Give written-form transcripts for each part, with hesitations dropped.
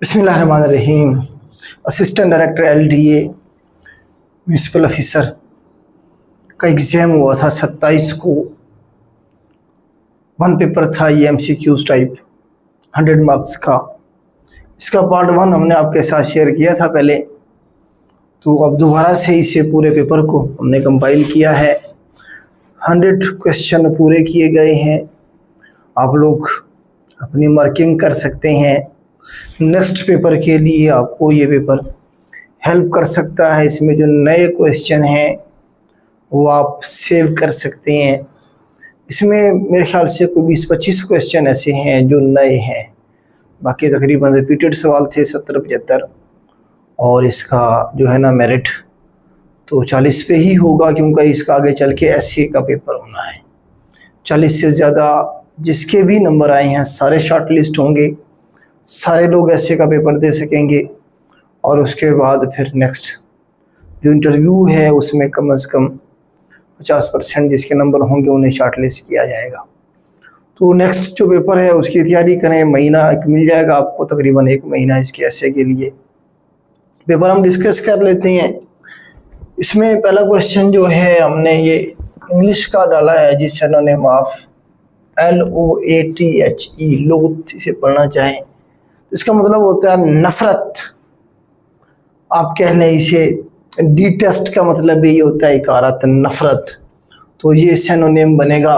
बिस्मिल्लाहिर्रहमानिर्रहीम। Assistant director LDA municipal officer का exam हुआ था 27 को। वन पेपर था ये MCQs टाइप 100 मार्क्स का। इसका पार्ट 1 हमने आपके साथ शेयर किया था पहले, तो अब दोबारा से इसे पूरे पेपर को हमने कंपाइल किया है। 100 क्वेश्चन पूरे किए गए हैं। आप लोग अपनी मार्किंग कर सकते हैं। नेक्स्ट पेपर के लिए आपको ये पेपर हेल्प कर सकता है। इसमें जो नए क्वेश्चन हैं वो आप सेव कर सकते हैं। इसमें मेरे ख्याल से कोई 20-25 क्वेश्चन ऐसे हैं जो नए हैं। बाकी तकरीबन रिपीटेड सवाल थे 70-75, और इसका जो है ना मेरिट तो 40 पे ही होगा, क्योंकि इसका आगे चल के SC का पेपर होना है। 40 से ज़्यादा जिसके भी नंबर आए हैं सारे शॉर्ट लिस्ट होंगे, सारे लोग SC का पेपर दे सकेंगे। और उसके बाद फिर नेक्स्ट जो इंटरव्यू है उसमें कम से कम 50% जिसके नंबर होंगे उन्हें शॉर्ट लिस्ट किया जाएगा। तो नेक्स्ट जो पेपर है उसकी तैयारी करें। महीना एक मिल जाएगा आपको, तकरीबन 1 महीना इसके SC के लिए। पेपर हम डिस्कस कर लेते हैं। इसमें पहला क्वेश्चन जो है हमने ये इंग्लिश का डाला है, जिससे उन्होंने माफ LOATHE लोथ इसे पढ़ना चाहें। इसका मतलब होता है नफरत। आप कह लें इसे डिटेस्ट का मतलब ये होता है इकारत, नफरत। तो ये सिनोनिम बनेगा।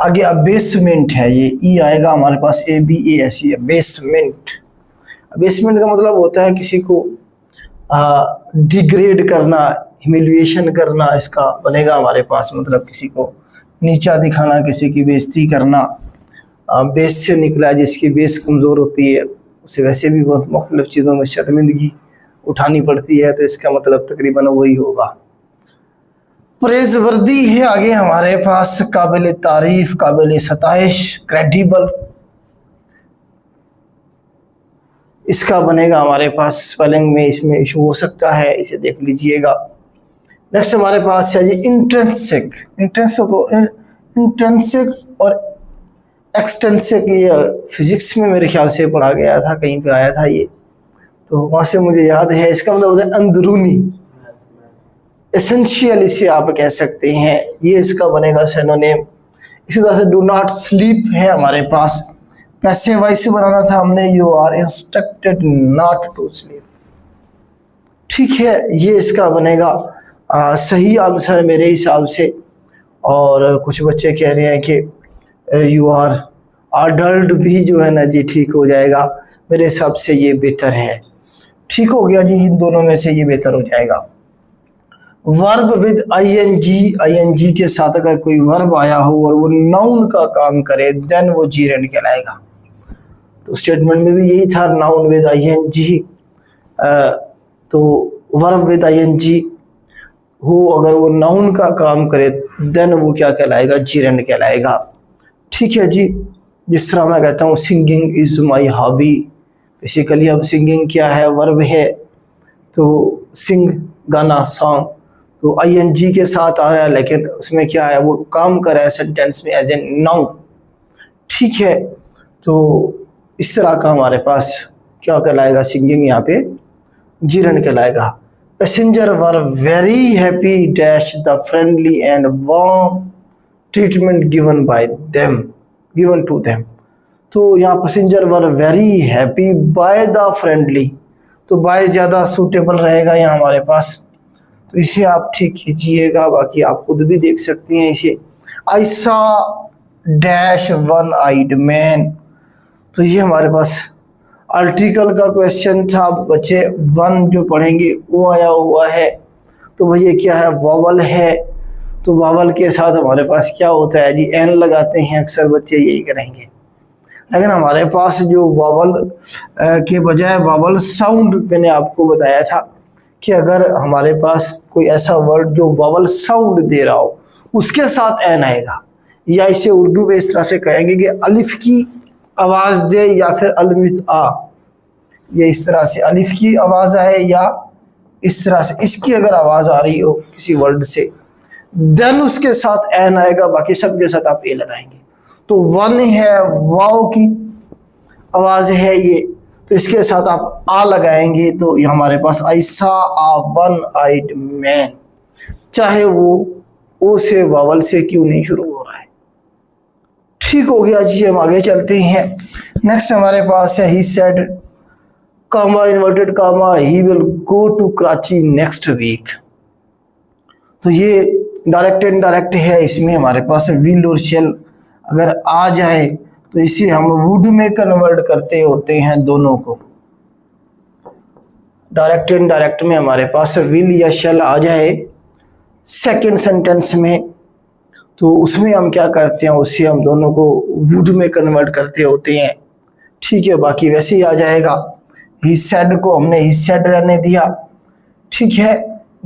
आगे अबेसमेंट है, ये ई आएगा हमारे पास, ABASE अबेसमेंट। अबेसमेंट का मतलब होता है किसी को डिग्रेड करना, ह्यूमिलिएशन करना। इसका बनेगा हमारे पास मतलब किसी को नीचा दिखाना, किसी की बेइज्जती करना। बेस से निकला है, जिसकी बेस कमज़ोर होती है उसे वैसे भी बहुत मुख्तलिफ चीज़ों में शर्मिंदगी उठानी पड़ती है, तो इसका मतलब तकरीबन वही होगा। प्रेज़वर्दी है आगे हमारे पास, काबिल तारीफ, काबिल सताइश, क्रेडिबल। इसका बनेगा हमारे पास स्पेलिंग में इसमें इशू हो सकता है, इसे देख लीजिएगा। नेक्स्ट हमारे पास है जी इंट्रिंसिक। इंट्रिंसिक और एक्सटेंसिक, ये फिजिक्स में मेरे ख्याल से पढ़ा गया था, कहीं पे आया था ये, तो वहाँ से मुझे याद है। इसका मतलब होता है अंदरूनी, एसेंशियल इसे आप कह सकते हैं। ये इसका बनेगा सिनोनिम। इसी तरह से डू नॉट स्लीप है हमारे पास, पैसिव वॉइस से बनाना था हमने, you are instructed not to sleep. ठीक है, ये इसका बनेगा सही आंसर मेरे हिसाब से। और कुछ बच्चे कह रहे हैं कि यू आर अडल्ट भी जो है ना जी ठीक हो जाएगा। मेरे हिसाब से ये बेहतर है। ठीक हो गया जी, इन दोनों में से ये बेहतर हो जाएगा। वर्ब विद ING के साथ अगर कोई वर्ब आया हो और वो नाउन का काम करे देन वो जीरेंड कहलाएगा। तो स्टेटमेंट में भी यही था, नाउन विद ING। तो वर्ब विद ING हो अगर वो नाउन का काम करे देन वो क्या कहलाएगा, जीरेंड कहलाएगा। ठीक है जी। जिस तरह मैं कहता हूँ singing is my hobby, basically अब सिंगिंग क्या है, वर्ब है, तो सिंग गाना, सॉन्ग, तो ING के साथ आ रहा है, लेकिन उसमें क्या है, वो काम कर रहा है सेंटेंस में एज ए नाउन। ठीक है, तो इस तरह का हमारे पास क्या कहलाएगा, सिंगिंग यहाँ पे जीरेंड कहलाएगा। Passenger were very happy dash the friendly and warm treatment given by them, given to them. तो यहाँ passenger were very happy by the friendly, तो बाय ज़्यादा सूटेबल रहेगा यहाँ हमारे पास, तो इसे आप ठीक कीजिएगा। बाकी आप खुद भी देख सकते हैं इसे। आई सा डैश वन आइड मैन, तो ये हमारे पास आर्टिकल का क्वेश्चन था। बच्चे 1 जो पढ़ेंगे वो आया हुआ है, तो भैया क्या है, वॉवल है। तो वॉवल के साथ हमारे पास क्या होता है जी, एन लगाते हैं, अक्सर बच्चे यही करेंगे। लेकिन हमारे पास जो वॉवल के बजाय वॉवल साउंड, मैंने आपको बताया था कि अगर हमारे पास कोई ऐसा वर्ड जो वॉवल साउंड दे रहा हो उसके साथ एन आएगा, या इसे उर्दू में इस तरह से कहेंगे कि अलिफ की आवाज़ दे या फिर अलमित आ, ये इस तरह से अलिफ की आवाज़ आए या इस तरह से इसकी अगर आवाज़ आ रही हो किसी वर्ड से देन उसके साथ एन आएगा, बाकी सब के साथ आप ए लगाएंगे। तो 1 है वाव की आवाज़ है ये, तो इसके साथ आप आ लगाएंगे तो ये हमारे पास आई सा आ वन आइड मैन, चाहे वो ओ से वावल से क्यों नहीं शुरू हो रहा है। ठीक हो गया जी, हम आगे चलते हैं। नेक्स्ट हमारे पास है he said comma inverted comma he will go to Karachi next week. तो ये डायरेक्ट इनडायरेक्ट है, इसमें हमारे पास विल और शेल अगर आ जाए तो इसे हम वुड में कन्वर्ट करते होते हैं दोनों को। डायरेक्ट इनडायरेक्ट में हमारे पास विल या शेल आ जाए सेकंड सेंटेंस में, तो उसमें हम क्या करते हैं, उससे हम दोनों को वुड में कन्वर्ट करते होते हैं। ठीक है, बाकी वैसे ही आ जाएगा। ही सेड को हमने ही सेड रहने दिया, ठीक है।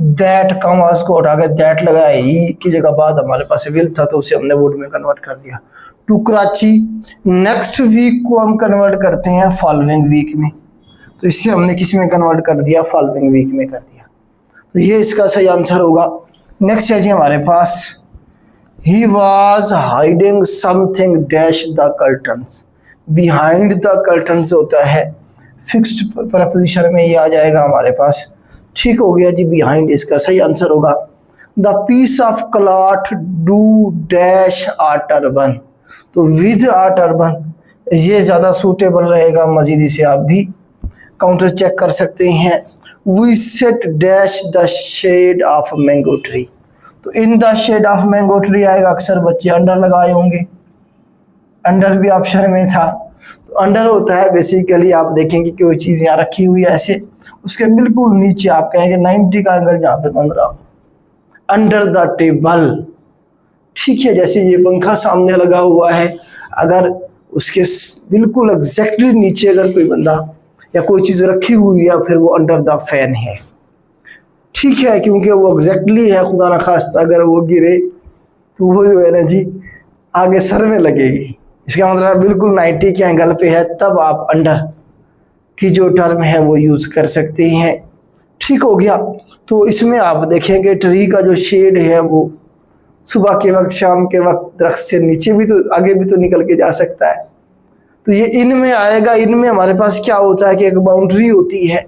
दैट कॉमास को हटा के दैट लगाया, ही की जगह बाद हमारे पास विल था तो उसे हमने वुड में कन्वर्ट कर दिया। टू कराची नेक्स्ट वीक को हम कन्वर्ट करते हैं फॉलोइंग वीक में, तो इससे हमने किस में कन्वर्ट कर दिया, फॉलोइंग वीक में कर दिया। तो ये इसका सही आंसर होगा। नेक्स्ट है जी हमारे पास ही was hiding something dash the curtains. Behind the curtains होता है फिक्स्ड प्रपोजिशन में, ये आ जाएगा हमारे पास। ठीक हो गया जी, बिहाइंड इसका सही आंसर होगा। The piece of cloth do dash a turban, तो विद आ टर्बन ये ज़्यादा सूटेबल रहेगा। मजीद इसे आप भी काउंटर चेक कर सकते हैं। We sat dash the shade of mango tree, तो in the shade of mango tree आएगा। अक्सर बच्चे अंडर लगाए होंगे, अंडर भी ऑप्शन में था। तो अंडर होता है बेसिकली, आप देखेंगे कि कोई चीज़ यहाँ रखी हुई है ऐसे, उसके बिल्कुल नीचे आप कहेंगे 90 का एंगल जहाँ पे बन रहा, अंडर द टेबल। ठीक है, जैसे ये पंखा सामने लगा हुआ है, अगर उसके बिल्कुल एग्जैक्टली नीचे अगर कोई बंदा या कोई चीज़ रखी हुई है, फिर वो अंडर द फैन है। ठीक है, क्योंकि वो एग्जैक्टली है, खुदा न खास्ता अगर वो गिरे तो वो जो है ना जी आगे सर में लगेगी। इसका मतलब बिल्कुल 90 के एंगल पे है, तब आप अंडर की जो टर्म है वो यूज़ कर सकते हैं। ठीक हो गया। तो इसमें आप देखेंगे ट्री का जो शेड है वो सुबह के वक्त, शाम के वक्त दरख्त से नीचे भी तो आगे भी तो निकल के जा सकता है। तो ये इनमें आएगा। इनमें हमारे पास क्या होता है कि एक बाउंड्री होती है,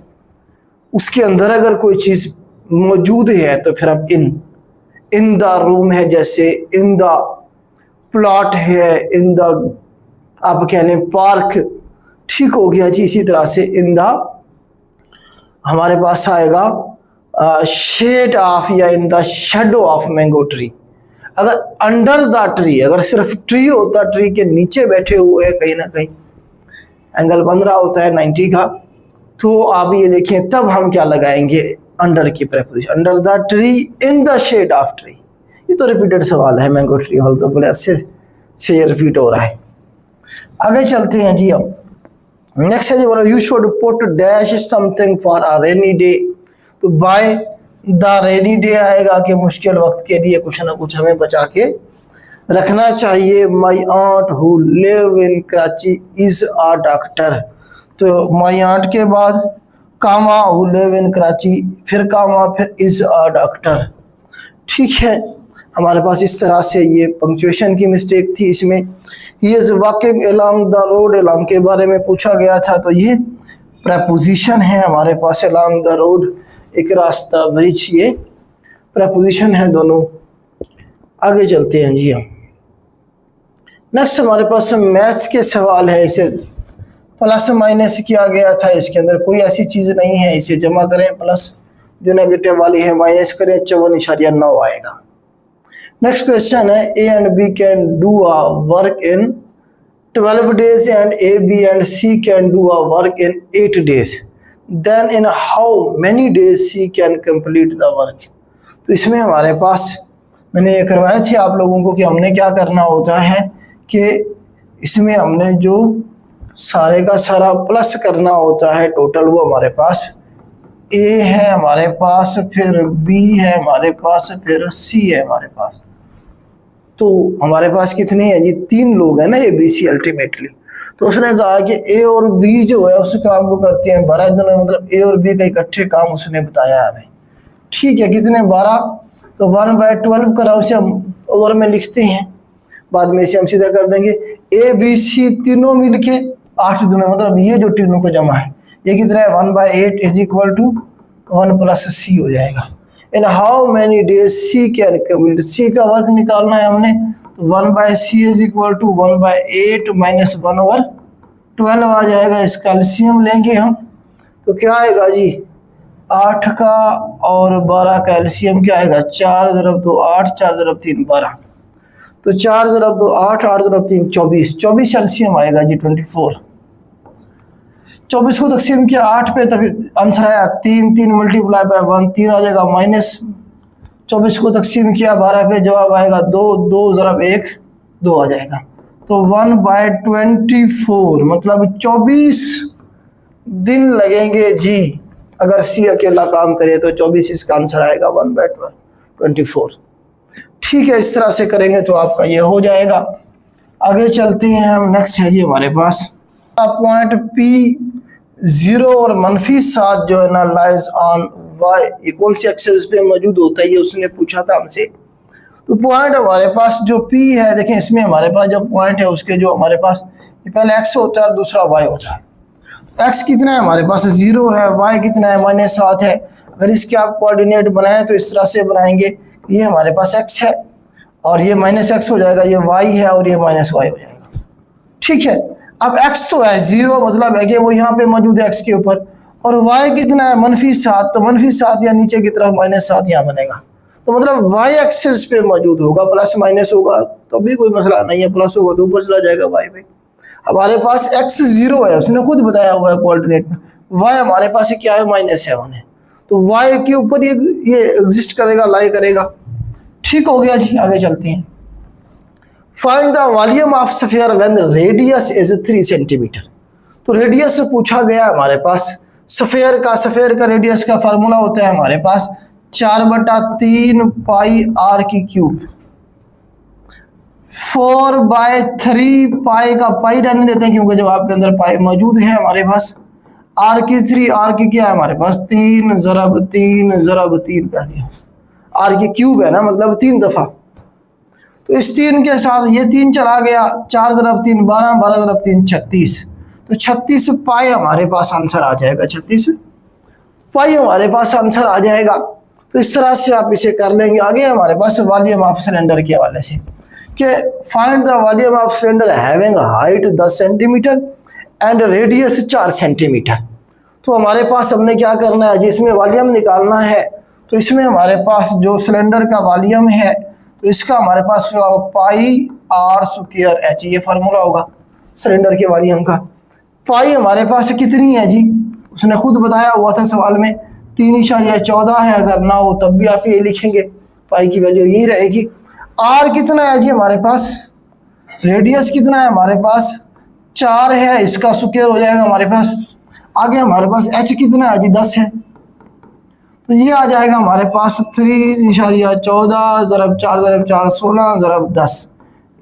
उसके अंदर अगर कोई चीज़ मौजूद है तो फिर हम इन द रूम है, जैसे इन द प्लॉट है, इन द आप कह लें पार्क। ठीक हो गया जी। इसी तरह से इन द हमारे पास आएगा शेड ऑफ या in the shadow of mango tree. अगर अंडर द ट्री, अगर सिर्फ ट्री होता, ट्री के नीचे बैठे हुए हैं कहीं ना कहीं, एंगल बन रहा होता है 90 का, तो आप ये देखिए तब हम क्या लगाएंगे, अंडर की preposition, under the tree in the shade of tree. ये तो रिपीटेड सवाल है, मैंगो ट्री वाला तो बड़े से ये रिपीट हो रहा है। आगे चलते हैं जी हम। नेक्स्ट है जी बोला you should put dash something for a rainy day, तो बाय द रेनी डे आएगा कि मुश्किल वक्त के लिए कुछ ना कुछ हमें बचा के रखना चाहिए। My aunt who live in Karachi is a doctor, तो माई आंट के बाद comma who live in Karachi, फिर कामा, फिर इज अ डॉक्टर। ठीक है, हमारे पास इस तरह से ये पंक्चुएशन की मिस्टेक थी। इसमें he is walking along the road, along के बारे में पूछा गया था, तो ये प्रपोजिशन है हमारे पास। अलोंग द रोड एक रास्ता, ब्रिज, ये प्रपोजिशन है दोनों। आगे चलते हैं जी हम। नेक्स्ट हमारे पास मैथ के सवाल है। इसे प्लस माइनस किया गया था, इसके अंदर कोई ऐसी चीज़ नहीं है। इसे जमा करें, प्लस जो नेगेटिव वाली है माइनस करें, 54.9 आएगा। नेक्स्ट क्वेश्चन है A and B can do a work in 12 days and A, B and C can do a work in 8 days. Then in how many days C can complete the work? तो इसमें हमारे पास मैंने ये करवाए थे आप लोगों को कि हमने क्या करना होता है कि इसमें हमने जो सारे का सारा प्लस करना होता है टोटल, वो हमारे पास A है हमारे पास, फिर B है हमारे पास, फिर C है हमारे पास। तो हमारे पास कितने हैं जी, 3 लोग हैं ना ए बी सी अल्टीमेटली। तो उसने कहा कि ए और बी जो है उस काम को करते हैं 12 दिनों में, मतलब ए और बी का इकट्ठे काम उसने बताया हमें। ठीक है, कितने 12, तो 1/12 करा उसे हम ओवर में लिखते हैं, बाद में इसे हम सीधा कर देंगे। ए बी सी तीनों मिलके 8 दूनी मतलब ये जो तीनों को जमा है ये कितना है 1/8 is equal to 1 plus C हो जाएगा। In how many days C can complete, C का वर्क निकालना है हमने, तो 1/c is equal to 1/8 minus 1/12 आ जाएगा। इसका एलसीएम लेंगे हम तो क्या आएगा जी 8 का और 12 का एलसीएम क्या आएगा 4 × 2 8 4 × 3 12, तो 4 × 2 8 8 × 3 24, 24 एलसीएम आएगा जी 24। 24 को तकसीम किया 8 पे तक आंसर आया 3 3 मल्टीप्लाई बाय 1 3 आ जाएगा माइनस। 24 को तकसीम किया 12 पे जवाब आएगा 2 2 × 1 2 आ जाएगा, तो 1/24 मतलब 24 दिन लगेंगे जी। अगर सी अकेला काम करे तो 24 इसका आंसर आएगा 1/24। ठीक है, इस तरह से करेंगे तो आपका ये हो जाएगा। आगे चलते हैं हम, नेक्स्ट है जी हमारे पास पॉइंट P0 और -7 जो है ना लाइज ऑन y कौन सी एक्सिस पे मौजूद होता है, ये उसने पूछा था हमसे। तो पॉइंट हमारे पास जो P है, देखें इसमें हमारे पास जो पॉइंट है उसके जो हमारे पास पहले x होता है और दूसरा y होता है। x कितना है हमारे पास 0 है, y कितना है -7 है। अगर इसके आप कोऑर्डिनेट बनाएं तो इस तरह से बनाएंगे, ये हमारे पास x है और ये -x हो जाएगा, ये y है और ये -y हो जाएगा। ठीक है, अब x तो है 0 मतलब है कि वो यहाँ पे मौजूद है x के ऊपर, और y कितना है -7, तो -7 या नीचे की तरफ -7 यहाँ बनेगा, तो मतलब y एक्सिस पे मौजूद होगा, प्लस माइनस होगा तो भी कोई मसला नहीं है, प्लस होगा तो ऊपर चला जाएगा y पे। हमारे पास x 0 है, उसने खुद बताया हुआ है कोऑर्डिनेट में, y हमारे पास क्या है -7 है, तो y के ऊपर ये एग्जिस्ट करेगा, लाई करेगा। ठीक हो गया जी, आगे चलते हैं। Find the volume of sphere when the radius is 3 centimetre. तो रेडियस से पूछा गया हमारे पास स्फीयर का रेडियस का फार्मूला होता है हमारे पास 4/3 पाई r की क्यूब। 4/3 पाई का पाई रहने देते हैं क्योंकि जवाब के अंदर पाई मौजूद है हमारे पास। r की 3, r की क्या है हमारे पास 3 × 3 × 3 कर दिया, r की क्यूब है ना मतलब 3 दफा, तो इस 3 के साथ ये 3 चला गया, 4 × 3 12 12 × 3 36, तो 36 पाई हमारे पास आंसर आ जाएगा, 36 पाई हमारे पास आंसर आ जाएगा। तो इस तरह से आप इसे कर लेंगे। आगे हमारे पास वॉल्यूम ऑफ सिलेंडर के हवाले से कि find the volume of cylinder having height 10 centimetre and radius 4 centimetre. तो हमारे पास हमने क्या करना है, जिसमें वॉल्यूम निकालना है, तो इसमें हमारे पास जो सिलेंडर का वॉल्यूम है तो इसका हमारे पास पाई r² h, ये फार्मूला होगा सिलेंडर के वॉल्यूम का। पाई हमारे पास कितनी है जी, उसने खुद बताया हुआ था सवाल में 3.14 है, अगर ना हो तब भी आप ये लिखेंगे, पाई की वैल्यू यही रहेगी। r कितना है जी हमारे पास, रेडियस कितना है हमारे पास 4 है, इसका स्क्वायर हो जाएगा हमारे पास। आगे हमारे पास h कितना है जी 10 है, तो ये आ जाएगा हमारे पास 3.14 × 4 × 4 16 × 10,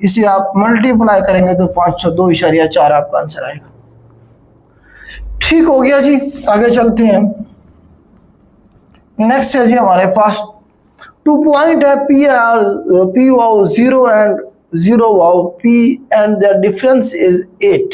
इसे आप मल्टीप्लाई करेंगे तो 502.4 आपका आंसर आएगा। ठीक हो गया जी, आगे चलते हैं। नेक्स्ट है जी हमारे पास 2 पॉइंट है P wow 0 and 0 wow P and the difference is 8।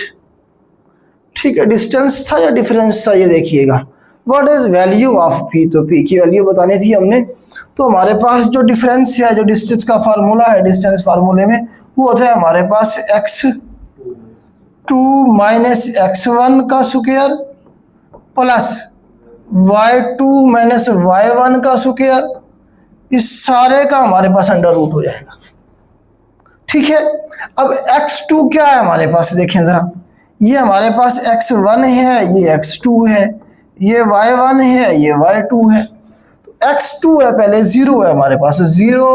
ठीक है, डिस्टेंस था या डिफरेंस था ये देखिएगा। What is value of P, तो P की वैल्यू बतानी थी हमने, तो हमारे पास जो डिफरेंस है, जो डिस्टेंस का फार्मूला है, डिस्टेंस फार्मूले में वो होता है हमारे पास x2 - x1 का स्क्वायर प्लस y2 - y1 का स्क्वायर, इस सारे का हमारे पास अंडर रूट हो जाएगा। ठीक है, अब x2 क्या है हमारे पास, देखें जरा, ये हमारे पास x1 है, ये x2 है, ये y1 है, ये y2 है। तो x2 है पहले 0 है हमारे पास, 0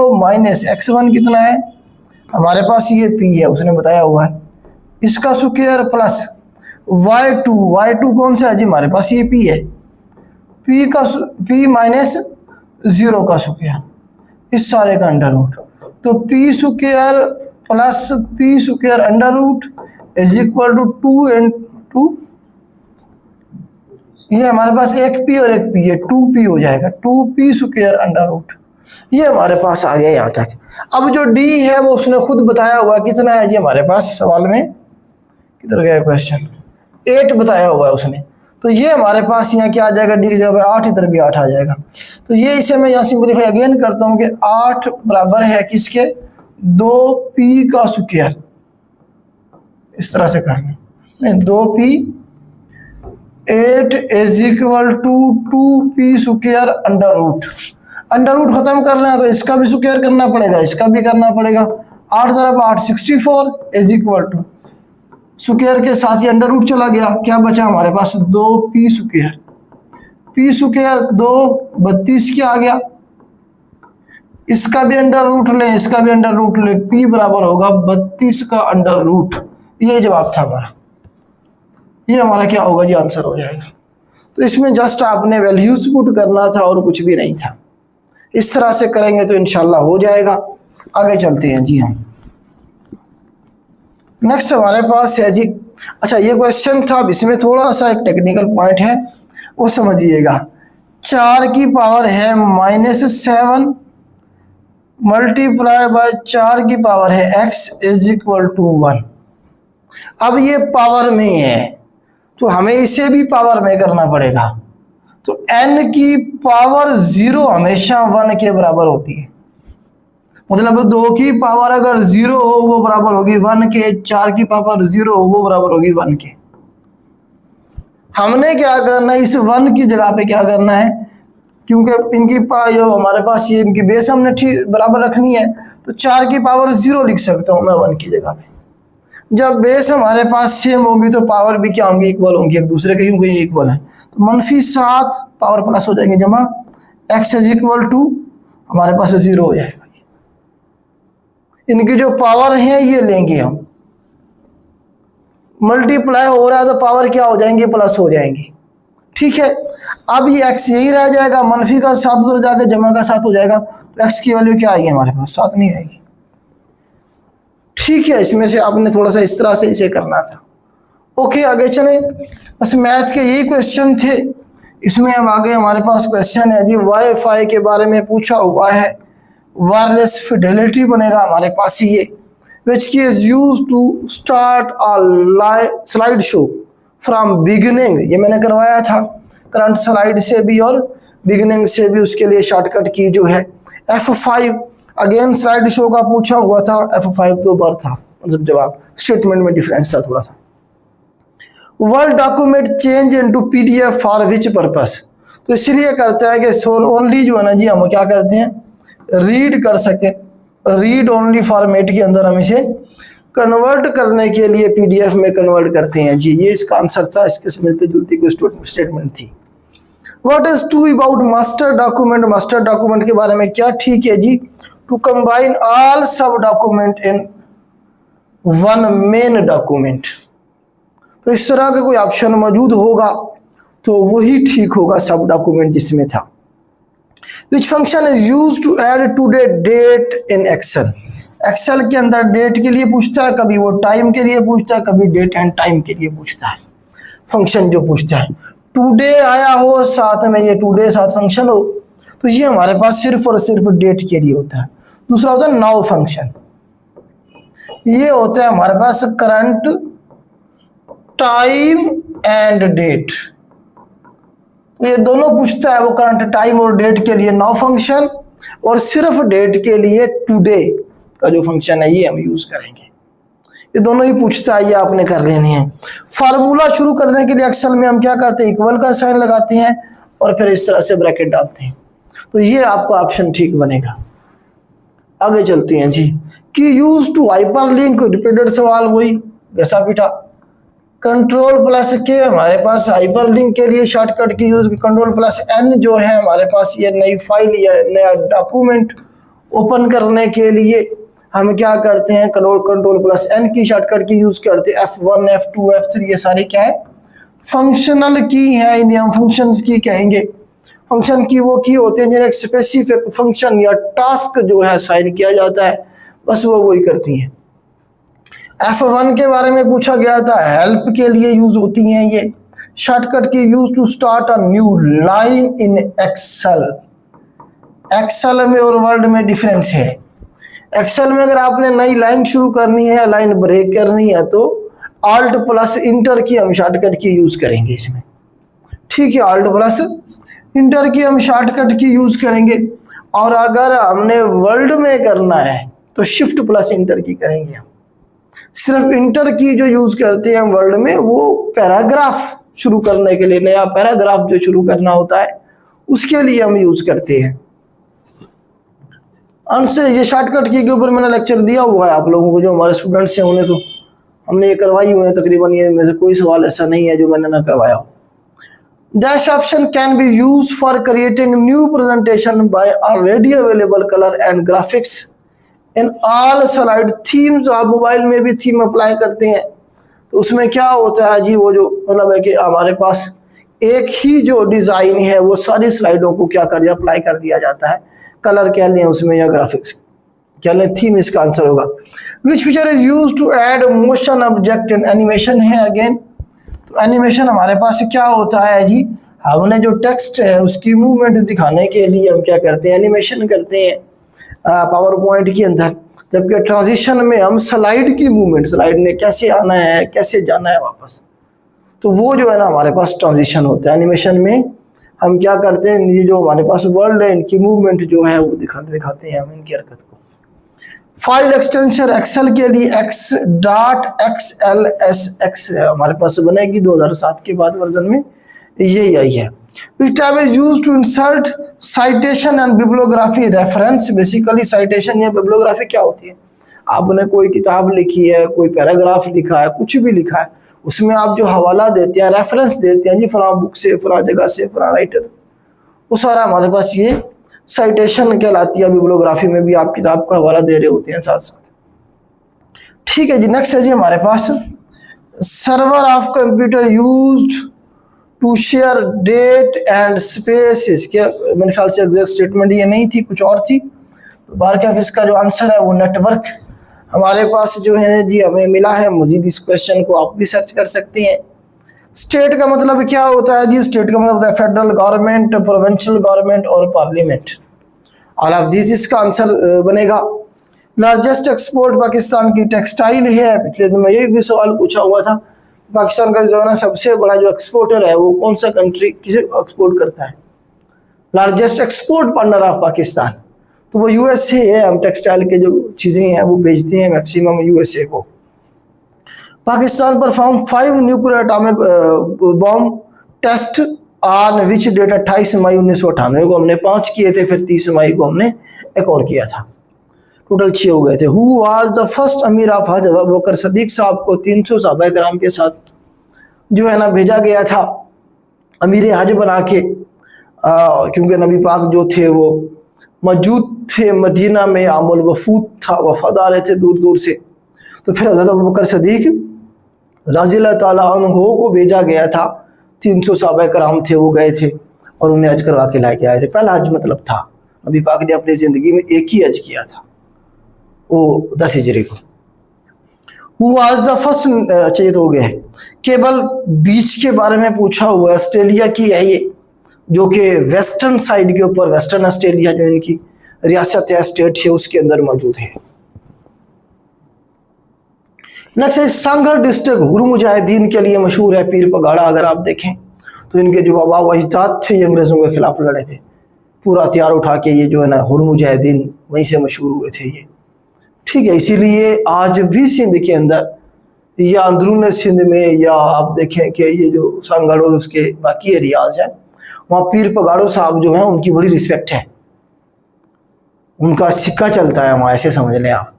- x1 कितना है हमारे पास, ये P है उसने बताया हुआ है, इसका स्क्वायर प्लस y2 कौन सा है जी हमारे पास, ये P है, P - 0 का स्क्वायर, इस सारे का अंडर रूट, तो P² plus P² under root is equal to 2 × 2, ये हमारे पास एक P और एक P है, 2P हो जाएगा, 2P² अंडर रूट, ये हमारे पास आ गया यहाँ तक। अब जो D है वो उसने खुद बताया हुआ कितना है जी हमारे पास, सवाल में किधर गया क्वेश्चन, 8 बताया हुआ है उसने, तो ये हमारे पास यहाँ क्या आ जाएगा, डी की जगह पे 8, इधर भी 8 आ जाएगा। तो ये इसे मैं यहाँ सिंपलीफाई अगेन करता हूँ कि 8 बराबर है किसके, 2p का स्क्वायर। इस तरह से करना नहीं, 2p 8 is equal to 2p square under root. Under root खत्म करना है तो इसका भी स्क्वायर करना पड़ेगा, इसका भी करना पड़ेगा। 8 × 8 64 इज इक्वल टू स्क्वायर के साथ ही अंडर रूट चला गया, क्या बचा हमारे पास, 2p स्क्वायर। p स्क्वायर 2 32 क्या आ गया, इसका भी अंडर रूट ले, इसका भी अंडर रूट ले, p बराबर होगा 32 का अंडर रूट। ये जवाब था हमारा, ये हमारा क्या होगा जी, आंसर हो जाएगा। तो इसमें जस्ट आपने वैल्यूज पुट करना था और कुछ भी नहीं था। इस तरह से करेंगे तो इंशाल्लाह हो जाएगा। आगे चलते हैं जी हम। नेक्स्ट हमारे पास है जी, अच्छा ये क्वेश्चन था, अब इसमें थोड़ा सा एक टेक्निकल पॉइंट है, वो समझिएगा। 4 की पावर है -7 मल्टीप्लाई बाय 4 की पावर है x इज इक्वल टू 1। अब ये पावर में है तो हमें इसे भी पावर में करना पड़ेगा। तो n की पावर 0 हमेशा 1 के बराबर होती है, मतलब 2 की पावर अगर 0 हो वो बराबर होगी 1 के, 4 की पावर 0 हो वो बराबर होगी 1 के। हमने क्या करना है, इस 1 की जगह पे क्या करना है, क्योंकि इनकी जो हमारे पास ये इनकी बेस हमने ठीक बराबर रखनी है, तो 4 की पावर 0 लिख सकता हूँ मैं 1 की जगह पे। जब बेस हमारे पास सेम होगी तो पावर भी क्या होंगी, इक्वल होंगी एक दूसरे के, क्योंकि ये इक्वल है। तो -7 पावर प्लस हो जाएंगे जमा x इज इक्वल टू हमारे पास 0 हो जाएगा। इनकी जो पावर है ये लेंगे हम, मल्टीप्लाई हो रहा है तो पावर क्या हो जाएंगे, प्लस हो जाएंगे। ठीक है, अब ये x यही रह जाएगा, मनफी का 7 उधर जाकर जमा का 7 हो जाएगा, तो x की वैल्यू क्या आएगी हमारे पास, 7 नहीं आएगी। ठीक है, इसमें से आपने थोड़ा सा इस तरह से इसे करना था। ओके आगे चले, बस मैथ के यही क्वेश्चन थे। इसमें अब आगे हमारे पास क्वेश्चन है जी, वाईफाई के बारे में पूछा हुआ है। वायरलेस फिडेलिटी बनेगा हमारे पास ये, which key is used to start a slide show from beginning। ये मैंने करवाया था करंट स्लाइड से भी और बिगिनिंग से भी, उसके लिए शॉर्टकट की जो है F5। अगेन स्लाइड शो का पूछा हुआ था, F5 तो बार था, मतलब जवाब स्टेटमेंट में डिफरेंस था थोड़ा सा। Word document change into PDF for which purpose, तो इसलिए करता है कि ओनली जो है ना जी, हम क्या करते हैं, रीड कर सके, रीड ओनली फॉर्मेट के अंदर हम इसे कन्वर्ट करने के लिए PDF में कन्वर्ट करते हैं जी। ये इसका आंसर था, इसके मिलते जुलती कोई स्टेटमेंट थी। What is true about master document, master document के बारे में क्या ठीक है जी, टू कंबाइन ऑल सब document in one main document. तो इस तरह का कोई ऑप्शन मौजूद होगा तो वही ठीक होगा, सब डॉक्यूमेंट जिसमें था। Which function is used to add today date in Excel? Excel के अंदर डेट के लिए पूछता है, कभी वो टाइम के लिए पूछता है, कभी डेट एंड टाइम के लिए पूछता है। फंक्शन जो पूछता है, टुडे आया हो साथ में, ये टुडे साथ फंक्शन हो, तो ये हमारे पास सिर्फ और सिर्फ डेट के लिए होता है। दूसरा होता है नाउ फंक्शन, ये होता है हमारे पास करंट टाइम एंड डेट। ये दोनों पूछता है, वो करंट टाइम और डेट के लिए नाउ फंक्शन, और सिर्फ डेट के लिए टुडे का जो फंक्शन है ये हम यूज करेंगे। ये दोनों ही पूछता है, ये आपने कर लेनी है। फार्मूला शुरू करने के लिए एक्सेल में हम क्या करते हैं, इक्वल का साइन लगाते हैं और फिर इस तरह से ब्रैकेट डालते हैं, तो ये आपका ऑप्शन ठीक बनेगा। आगे चलते हैं जी, कि यूज टू हाइपरलिंक, रिपीटेड सवाल वही जैसा भी था। कंट्रोल+K हमारे पास हाइपरलिंक के लिए शॉर्टकट की यूज, कंट्रोल+N जो है हमारे पास ये नई फाइल या नया डॉक्यूमेंट ओपन करने के लिए हम क्या करते हैं, कंट्रोल+N की शॉर्टकट की यूज करते हैं। F1 F2 F3 ये सारे क्या है, फंक्शनल की है, इन्हें हम फंक्शंस की कहेंगे। फंक्शन की वो की होते हैं जिन्हें एक स्पेसिफिक फंक्शन या टास्क जो है असाइन किया जाता है, बस वो वही करती हैं। F1 के बारे में पूछा गया था, हेल्प के लिए यूज होती हैं ये। शॉर्टकट की use to start a new line in Excel. Excel में और वर्ड में डिफरेंस है। एक्सेल में अगर आपने नई लाइन शुरू करनी है या लाइन ब्रेक करनी है तो Alt प्लस इंटर की हम शॉर्टकट की यूज करेंगे इसमें, ठीक है। Alt प्लस इंटर की हम शॉर्टकट की यूज करेंगे। और अगर हमने वर्ल्ड में करना है तो शिफ्ट प्लस इंटर की करेंगे हम। सिर्फ इंटर की जो यूज करते हैं वर्ल्ड में वो पैराग्राफ शुरू करने के लिए, नया पैराग्राफ जो शुरू करना होता है उसके लिए हम यूज करते हैं। अंत से ये शॉर्टकट की के ऊपर मैंने लेक्चर दिया हुआ है आप लोगों को, जो हमारे स्टूडेंट्स हैं उन्हें तो हमने ये करवाई हुए हैं तकरीबन, ये में से कोई सवाल ऐसा नहीं है जो मैंने ना करवाया हो। Dash option can be used for creating new presentation by already available color and graphics in all slide themes। आप मोबाइल में भी थीम अप्लाई करते हैं तो उसमें क्या होता है जी, वो जो मतलब है कि हमारे पास एक ही जो डिजाइन है वो सारी स्लाइडों को क्या कर दिया, अप्लाई कर दिया जाता है। कलर कह लें उसमें या ग्राफिक्स कह लें, थीम इसका आंसर होगा। Which feature is use to add motion object in animation है अगेन। तो एनिमेशन हमारे पास क्या होता है जी, हमने जो टेक्स्ट है उसकी मूवमेंट दिखाने के लिए हम क्या करते हैं, एनिमेशन करते हैं पावर पॉइंट के अंदर। जबकि ट्रांजिशन में हम स्लाइड की मूवमेंट, स्लाइड ने कैसे आना है कैसे जाना है वापस, तो वो जो है ना हमारे पास ट्रांजिशन होता है। एनिमेशन में हम क्या करते हैं, ये जो हमारे पास वर्ल्ड है इनकी मूवमेंट जो है वो दिखाते हैं हम इनकी हरकत को। फाइल एक्सटेंशन एक्सेल के लिए x.xlsx हमारे पास बनेगी 2007 के बाद वर्जन में यही आई है। Which tab is used to insert citation and bibliography reference। Basically citation या बिब्लियोग्राफी क्या होती है, आपने कोई किताब लिखी है, कोई पैराग्राफ लिखा है, कुछ भी लिखा है, उसमें आप जो हवाला देते हैं, रेफरेंस देते हैं जी फलां बुक से, फलां जगह से, फलां राइटर, वो सारा हमारे पास ये साइटेशन कहलाती है। बिब्लियोग्राफी में भी आप किताब का हवाला दे रहे होते हैं साथ साथ, ठीक है जी। नेक्स्ट है जी हमारे पास server of computer used to share data and spaces. क्या मेरे ख्याल से एग्जैक्ट स्टेटमेंट ये नहीं थी, कुछ और थी। तो बारकाफ इसका जो आंसर है वो नेटवर्क हमारे पास जो है जी हमें मिला है। मजीद इस क्वेश्चन को आप भी सर्च कर सकते हैं। स्टेट का मतलब क्या होता है जी, स्टेट का मतलब होता है फेडरल गवर्नमेंट, प्रोविंशियल गवर्नमेंट और पार्लियामेंट। ऑल ऑफ दिस इसका आंसर बनेगा। लार्जेस्ट एक्सपोर्ट पाकिस्तान की टेक्सटाइल है। पिछले दिन में यही भी सवाल पूछा हुआ था, पाकिस्तान का जो है ना सबसे बड़ा जो एक्सपोर्टर है वो कौन सा कंट्री किसे एक्सपोर्ट करता है, largest export partner of Pakistan, तो वो यूएसए है। हम टेक्सटाइल के जो चीज़ें हैं वो बेचते हैं मैक्सिमम यूएसए को। Pakistan perform 5 nuclear atomic bomb test on which date 28 May 1998 को हमने 5 किए थे, फिर 30 मई को हमने एक और किया था, टोटल 6 हो गए थे। हु वाज द फर्स्ट अमीर ऑफ हज, अबू बकर सदीक साहब को 300 सहाबा किराम के साथ जो है ना भेजा गया था अमीर हज बना के, क्योंकि नबी पाक जो थे वो मौजूद थे मदीना में, आमुल वफूद था, वफादार थे दूर दूर से। तो फिर हज़रत अबू बकर सदीक रज़ियल्लाहु ताला अन्हु को भेजा गया था, 300 सहाबा किराम थे वो गए थे और उन्हें हज करवा के लाके आए थे। पहला हज मतलब था, नबी पाक ने अपनी ज़िंदगी में एक ही हज किया था, वो 10 हिजरी को। Who was the first, चाहिए तो हो गया है। केबल बीच के बारे में पूछा हुआ है, ऑस्ट्रेलिया की है ये, जो कि वेस्टर्न साइड के ऊपर, वेस्टर्न ऑस्ट्रेलिया जो इनकी रियासत है, स्टेट है, उसके अंदर मौजूद है। नेक्स्ट है सांगढ़ डिस्ट्रिक्ट हुर मुजाहिदीन के लिए मशहूर है। पीर पगाड़ा अगर आप देखें तो इनके जो बाबा व अजदाद थे अंग्रेज़ों के खिलाफ लड़े थे, पूरा हथियार उठा के ये जो है ना हुर मुजाहिदीन वहीं से मशहूर हुए थे ये, ठीक है। इसीलिए आज भी सिंध के अंदर या अंदरून सिंध में या आप देखें कि ये जो सांगढ़ और उसके बाकी एरियाज हैं वहाँ पीर पगाड़ो साहब जो हैं उनकी बड़ी रिस्पेक्ट है, उनका सिक्का चलता है वहाँ, ऐसे समझ लें आप।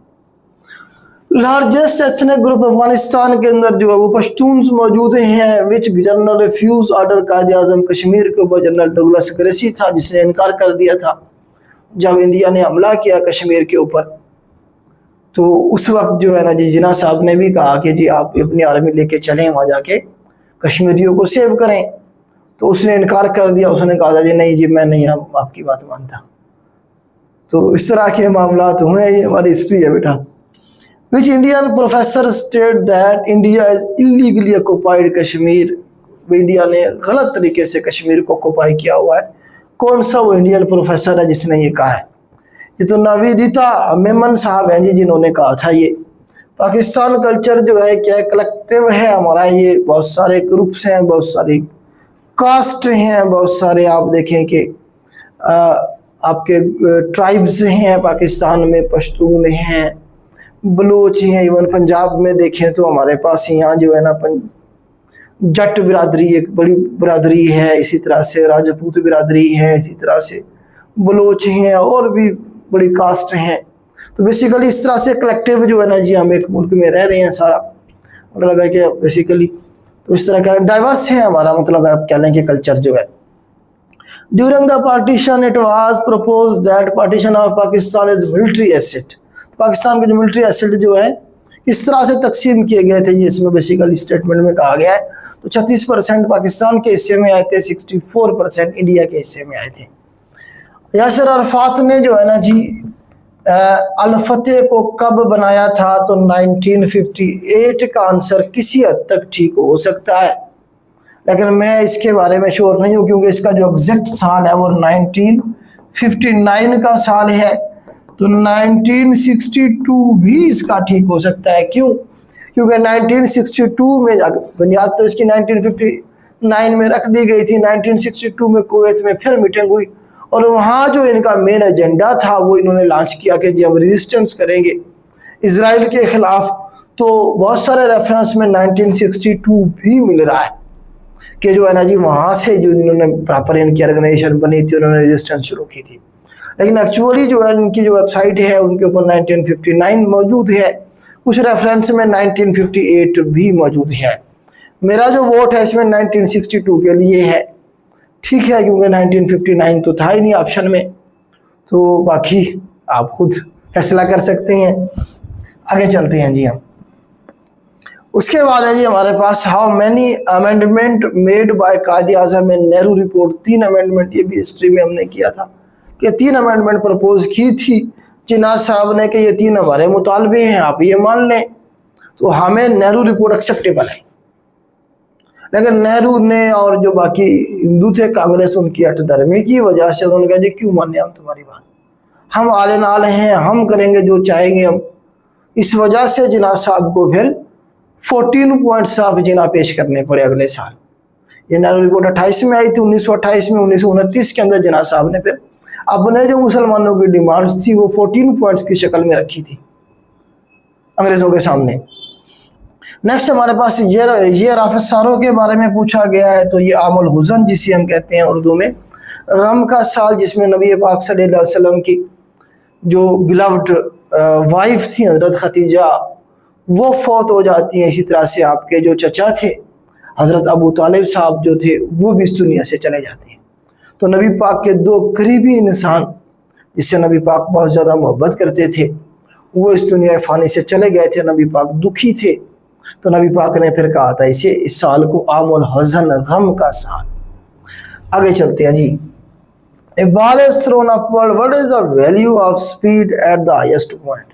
लार्जेस्ट एथनिक ग्रुप अफगानिस्तान के अंदर जो है वो पश्तून्स मौजूद हैं। विच जनरल रिफ्यूज ऑर्डर कायद आज़म कश्मीर के ऊपर जनरल डगलस ग्रेसी था, जिसने इनकार कर दिया था जब इंडिया ने हमला किया कश्मीर के ऊपर। तो उस वक्त जो है ना जी जिन्ना साहब ने भी कहा कि जी आप अपनी आर्मी लेके चलें वहाँ जाके कश्मीरियों को सेव करें, तो उसने इनकार कर दिया। उसने कहा जी नहीं जी मैं नहीं आपकी बात मानता। तो इस तरह के मामला हुए, ये हमारी हिस्ट्री है बेटा। Which Indian professor state that India is illegally occupied Kashmir, India ने गलत तरीके से कश्मीर को ऑक्युपाई किया हुआ है। कौन सा वो इंडियन प्रोफेसर है जिसने ये कहा है? ये तो नवीदिता मेमन साहब हैं जी जिन्होंने कहा था ये। पाकिस्तान कल्चर जो है क्या कलेक्टिव है हमारा, ये बहुत सारे ग्रुप्स हैं, बहुत सारी कास्ट हैं, बहुत सारे आप देखें कि आपके ट्राइब्स हैं पाकिस्तान में, पश्तून हैं, बलोच हैं, इवन पंजाब में देखें तो हमारे पास यहाँ जो है ना जट बिरादरी एक बड़ी बिरादरी है, इसी तरह से राजपूत बिरादरी है, इसी तरह से बलोच हैं और भी बड़ी कास्ट हैं। तो बेसिकली इस तरह से कलेक्टिव जो है ना जी, हम एक मुल्क में रह रहे हैं, सारा मतलब है कि बेसिकली तो इस तरह का डाइवर्स है हमारा, मतलब है आप कह लें कि कल्चर जो है। During the partition it was propose that partition of Pakistan is military asset, Pakistan के जो मिलिट्री एसेट जो है इस तरह से तकसीम किए गए थे, ये इसमें बेसिकली स्टेटमेंट में कहा गया है। तो 36% पाकिस्तान के हिस्से में आए थे, 64% इंडिया के हिस्से में आए थे। यासिर अरफात ने जो है ना जी अल फतेह को कब बनाया था, तो 1958 का आंसर किसी हद तक ठीक हो सकता है, लेकिन मैं इसके बारे में श्योर नहीं हूँ क्योंकि इसका जो एग्जैक्ट साल है वो 1959 का साल है। तो 1962 भी इसका ठीक हो सकता है। क्यों? क्योंकि 1962 में बुनियाद तो इसकी 1959 में रख दी गई थी, 1962 में कुवैत में फिर मीटिंग हुई और वहाँ जो इनका मेन एजेंडा था वो इन्होंने लॉन्च किया कि जी हम रेजिस्टेंस करेंगे इजराइल के खिलाफ। तो बहुत सारे रेफरेंस में 1962 भी मिल रहा है कि जो है ना जी वहाँ से जो इन्होंने प्रॉपर इनकी ऑर्गेनाइजेशन बनी थी, उन्होंने रेजिस्टेंस शुरू की थी। लेकिन एक्चुअली जो है इनकी जो वेबसाइट है उनके ऊपर 1959 मौजूद है, कुछ रेफरेंस में 1958 भी मौजूद है। मेरा जो वोट है इसमें 1962 के लिए है, ठीक है, क्योंकि 1959 तो था ही नहीं ऑप्शन में। तो बाकी आप खुद फैसला कर सकते हैं। आगे चलते हैं जी हम। उसके बाद है जी हमारे पास how many amendment made by Quaid Azam in Nehru report, 3 amendment, ये भी हिस्ट्री में हमने किया था कि 3 अमेंडमेंट प्रपोज की थी जिन्ना साहब ने कि ये 3 हमारे मुतालबे हैं, आप ये मान लें तो हमें नेहरू रिपोर्ट एक्सेप्टेबल है। लेकिन नेहरू ने और जो बाकी हिंदू थे कांग्रेस, उनकी हठधर्मी की वजह से उन्होंने कहा जी क्यों माने हम तुम्हारी बात, हम आले नाल हैं, हम करेंगे जो चाहेंगे हम। इस वजह से जिन्ना साहब को फिर 14 पॉइंट्स ऑफ जिना पेश करने पड़े अगले साल। ये नेहरू रिपोर्ट 28 में आई थी, 1928 में, 1929 के अंदर जिन्ना साहब ने फिर अपने जो मुसलमानों की डिमांड्स थी वो 14 पॉइंट्स की शक्ल में रखी थी अंग्रेजों के सामने। नेक्स्ट हमारे पास ये राफसारों के बारे में पूछा गया है। तो ये आमुल हुज़न जिसे हम कहते हैं उर्दू में, गम का साल जिसमें नबी पाक सल्लल्लाहु अलैहि वसल्लम की जो बिलव्ड वाइफ थी हज़रत खतीजा वो फौत हो जाती हैं। इसी तरह से आपके जो चचा थे हज़रत अबू तालिब साहब जो थे वो भी इस दुनिया से चले जाते हैं। तो नबी पाक के 2 करीबी इंसान जिससे नबी पाक बहुत ज़्यादा मोहब्बत करते थे वो इस दुनिया फ़ानी से चले गए थे। नबी पाक दुखी थे, तो नबी पाक ने फिर कहा था इस साल को आमुल हज़न, गम का साल। आगे चलते हैं जी। A ball is thrown upward, what is the value of speed at the highest point,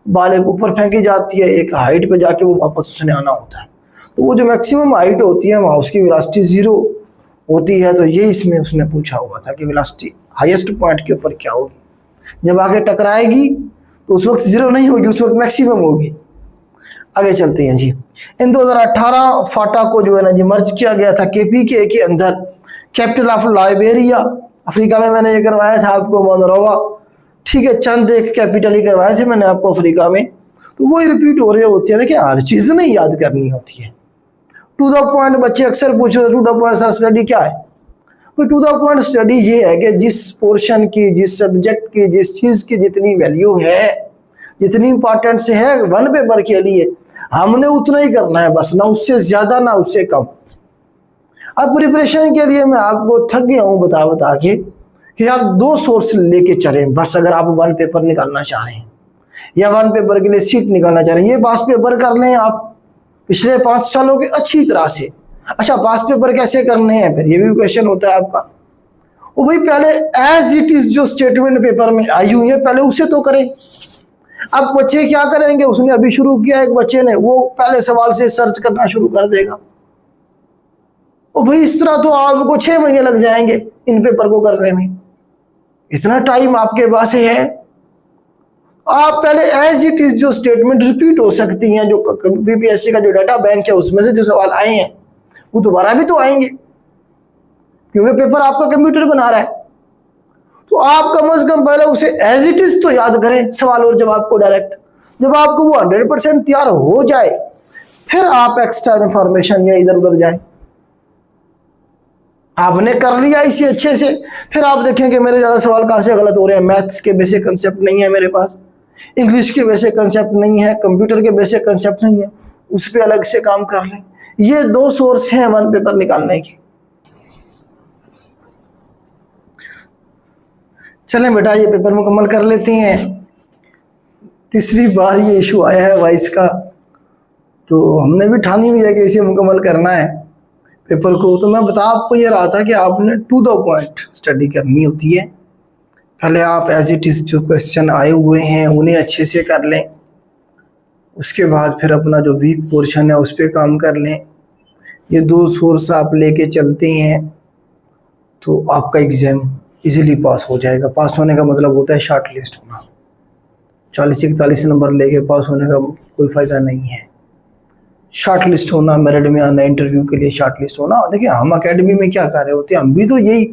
ball एक ऊपर फेंकी जाती है, एक हाइट पे जाके वो वापस उसने आना होता है। तो वो जो मैक्सिमम हाइट होती है वहाँ उसकी वेलोसिटी 0 होती है। तो ये इसमें उसने पूछा हुआ था कि वेलोसिटी हाईएस्ट पॉइंट के ऊपर क्या होगी, जब आगे टकराएगी तो उस वक्त 0 नहीं होगी, उस वक्त मैक्सिमम होगी। आगे चलते हैं जी। इन 2018 फाटा को जो है ना जी मर्ज किया गया था KPK के अंदर। कैपिटल ऑफ लाइबेरिया अफ्रीका में मैंने ये करवाया था आपको, मोनरोवा, ठीक है, चंद एक कैपिटल ही करवाए थे मैंने आपको अफ्रीका में। तो वही रिपीट हो रहे होते हैं, देखिए हर चीज़ नहीं याद करनी होती है। टू द पॉइंट बच्चे अक्सर पूछ रहे, to the point sir study क्या है? तो टू द पॉइंट स्टडी ये है कि जिस पोर्शन की, जिस सब्जेक्ट की, जिस चीज़ की जितनी वैल्यू है, जितनी इंपॉर्टेंस है 1 पेपर के लिए, हमने उतना ही करना है बस, ना उससे ज़्यादा ना उससे कम। अब प्रिपरेशन के लिए मैं आपको थक गया हूँ बता बता के कि आप 2 सोर्स लेके चलें बस। अगर आप 1 पेपर निकालना चाह रहे हैं या 1 पेपर के लिए सीट निकालना चाह रहे हैं, ये पास पेपर कर लें आप पिछले 5 सालों के अच्छी तरह से। अच्छा, पास पेपर कैसे करने हैं फिर ये भी क्वेश्चन होता है आपका। वो भाई पहले एज इट इज जो स्टेटमेंट पेपर में आई हुई है पहले उसे तो करें। अब बच्चे क्या करेंगे, उसने अभी शुरू किया एक बच्चे ने, वो पहले सवाल से सर्च करना शुरू कर देगा। और भाई इस तरह तो आपको 6 महीने लग जाएंगे इन पेपर को करने में, इतना टाइम आपके पास है। आप पहले एज इट इज जो स्टेटमेंट रिपीट हो सकती हैं, जो बीपीएससी का जो डाटा बैंक है उसमें से जो सवाल आए हैं वो दोबारा भी तो आएंगे, क्योंकि पेपर आपका कंप्यूटर बना रहा है। तो आप कम से कम पहले उसे एज इट इज तो याद करें, सवाल और जवाब को डायरेक्ट। जब आपको वो 100% तैयार हो जाए फिर आप एक्स्ट्रा इंफॉर्मेशन या इधर उधर जाएं। आपने कर लिया इसे अच्छे से, फिर आप देखें कि मेरे ज्यादा सवाल कहां से गलत हो रहे हैं। मैथ्स के बेसिक कंसेप्ट नहीं है मेरे पास, इंग्लिश के बेसिक कंसेप्ट नहीं है, कंप्यूटर के बेसिक कंसेप्ट नहीं है, उस पर अलग से काम कर लें। ये 2 सोर्स हैं वन पेपर निकालने की। चलें बेटा ये पेपर मुकम्मल कर लेते हैं। तीसरी बार ये इशू आया है वॉइस का, तो हमने भी ठानी हुई है कि इसे मुकम्मल करना है पेपर को। तो मैं बता आपको ये रहा था कि आपने टू द पॉइंट स्टडी करनी होती है। पहले आप एज इट इज़ जो क्वेश्चन आए हुए हैं उन्हें अच्छे से कर लें, उसके बाद फिर अपना जो वीक पोर्शन है उस पर काम कर लें। ये 2 सोर्स आप लेके चलते हैं तो आपका एग्ज़ाम इजीली पास हो जाएगा। पास होने का मतलब होता है शॉर्ट लिस्ट होना। 40-41 नंबर लेके पास होने का कोई फ़ायदा नहीं है। शॉर्ट लिस्ट होना, मेरिट में आना, इंटरव्यू के लिए शॉर्ट लिस्ट होना। देखिए हम अकेडमी में क्या कर रहे होते हैं, हम भी तो यही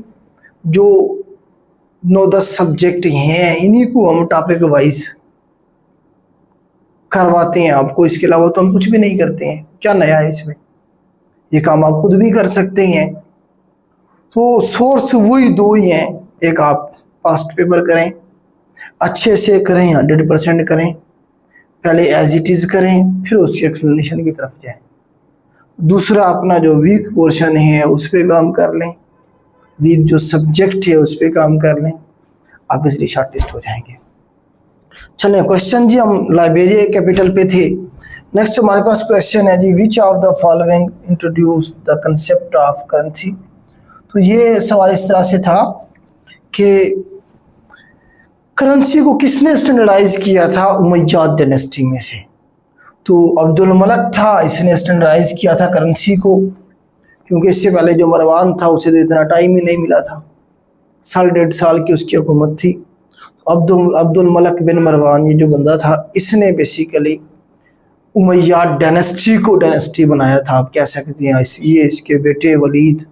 जो 9-10 सब्जेक्ट हैं इन्हीं को हम टॉपिक वाइज करवाते हैं आपको। इसके अलावा तो हम कुछ भी नहीं करते हैं। क्या नया है इसमें? ये काम आप खुद भी कर सकते हैं। तो सोर्स वही 2 ही हैं। एक आप पास्ट पेपर करें, अच्छे से करें, 100% करें, पहले एज इट इज़ करें, फिर उसके एक्सप्लेनेशन की तरफ जाएं। दूसरा अपना जो वीक पोर्शन है उस पर काम कर लें, वीक जो सब्जेक्ट है उस पर काम कर लें, आप इसलिए शॉर्ट लिस्ट हो जाएंगे। चलें क्वेश्चन जी, हम लाइब्रेरिया कैपिटल पे थे। नेक्स्ट हमारे पास क्वेश्चन है जी, which of the following introduce the concept of currency. तो ये सवाल इस तरह से था कि करेंसी को किसने स्टैंडर्डाइज किया था उमैयाद डायनेस्टी में से। तो अब्दुल मलक था, इसने स्टैंडर्डाइज किया था करेंसी को, क्योंकि इससे पहले जो मरवान था उसे तो इतना टाइम ही नहीं मिला था, 1.5 साल की उसकी हुकूमत थी। अब्दुल मलक बिन मरवान ये जो बंदा था इसने बेसिकली उमैयाद डायनेस्टी को डायनेस्टी बनाया था, आप कह सकते हैं। ये इसके बेटे वलीद,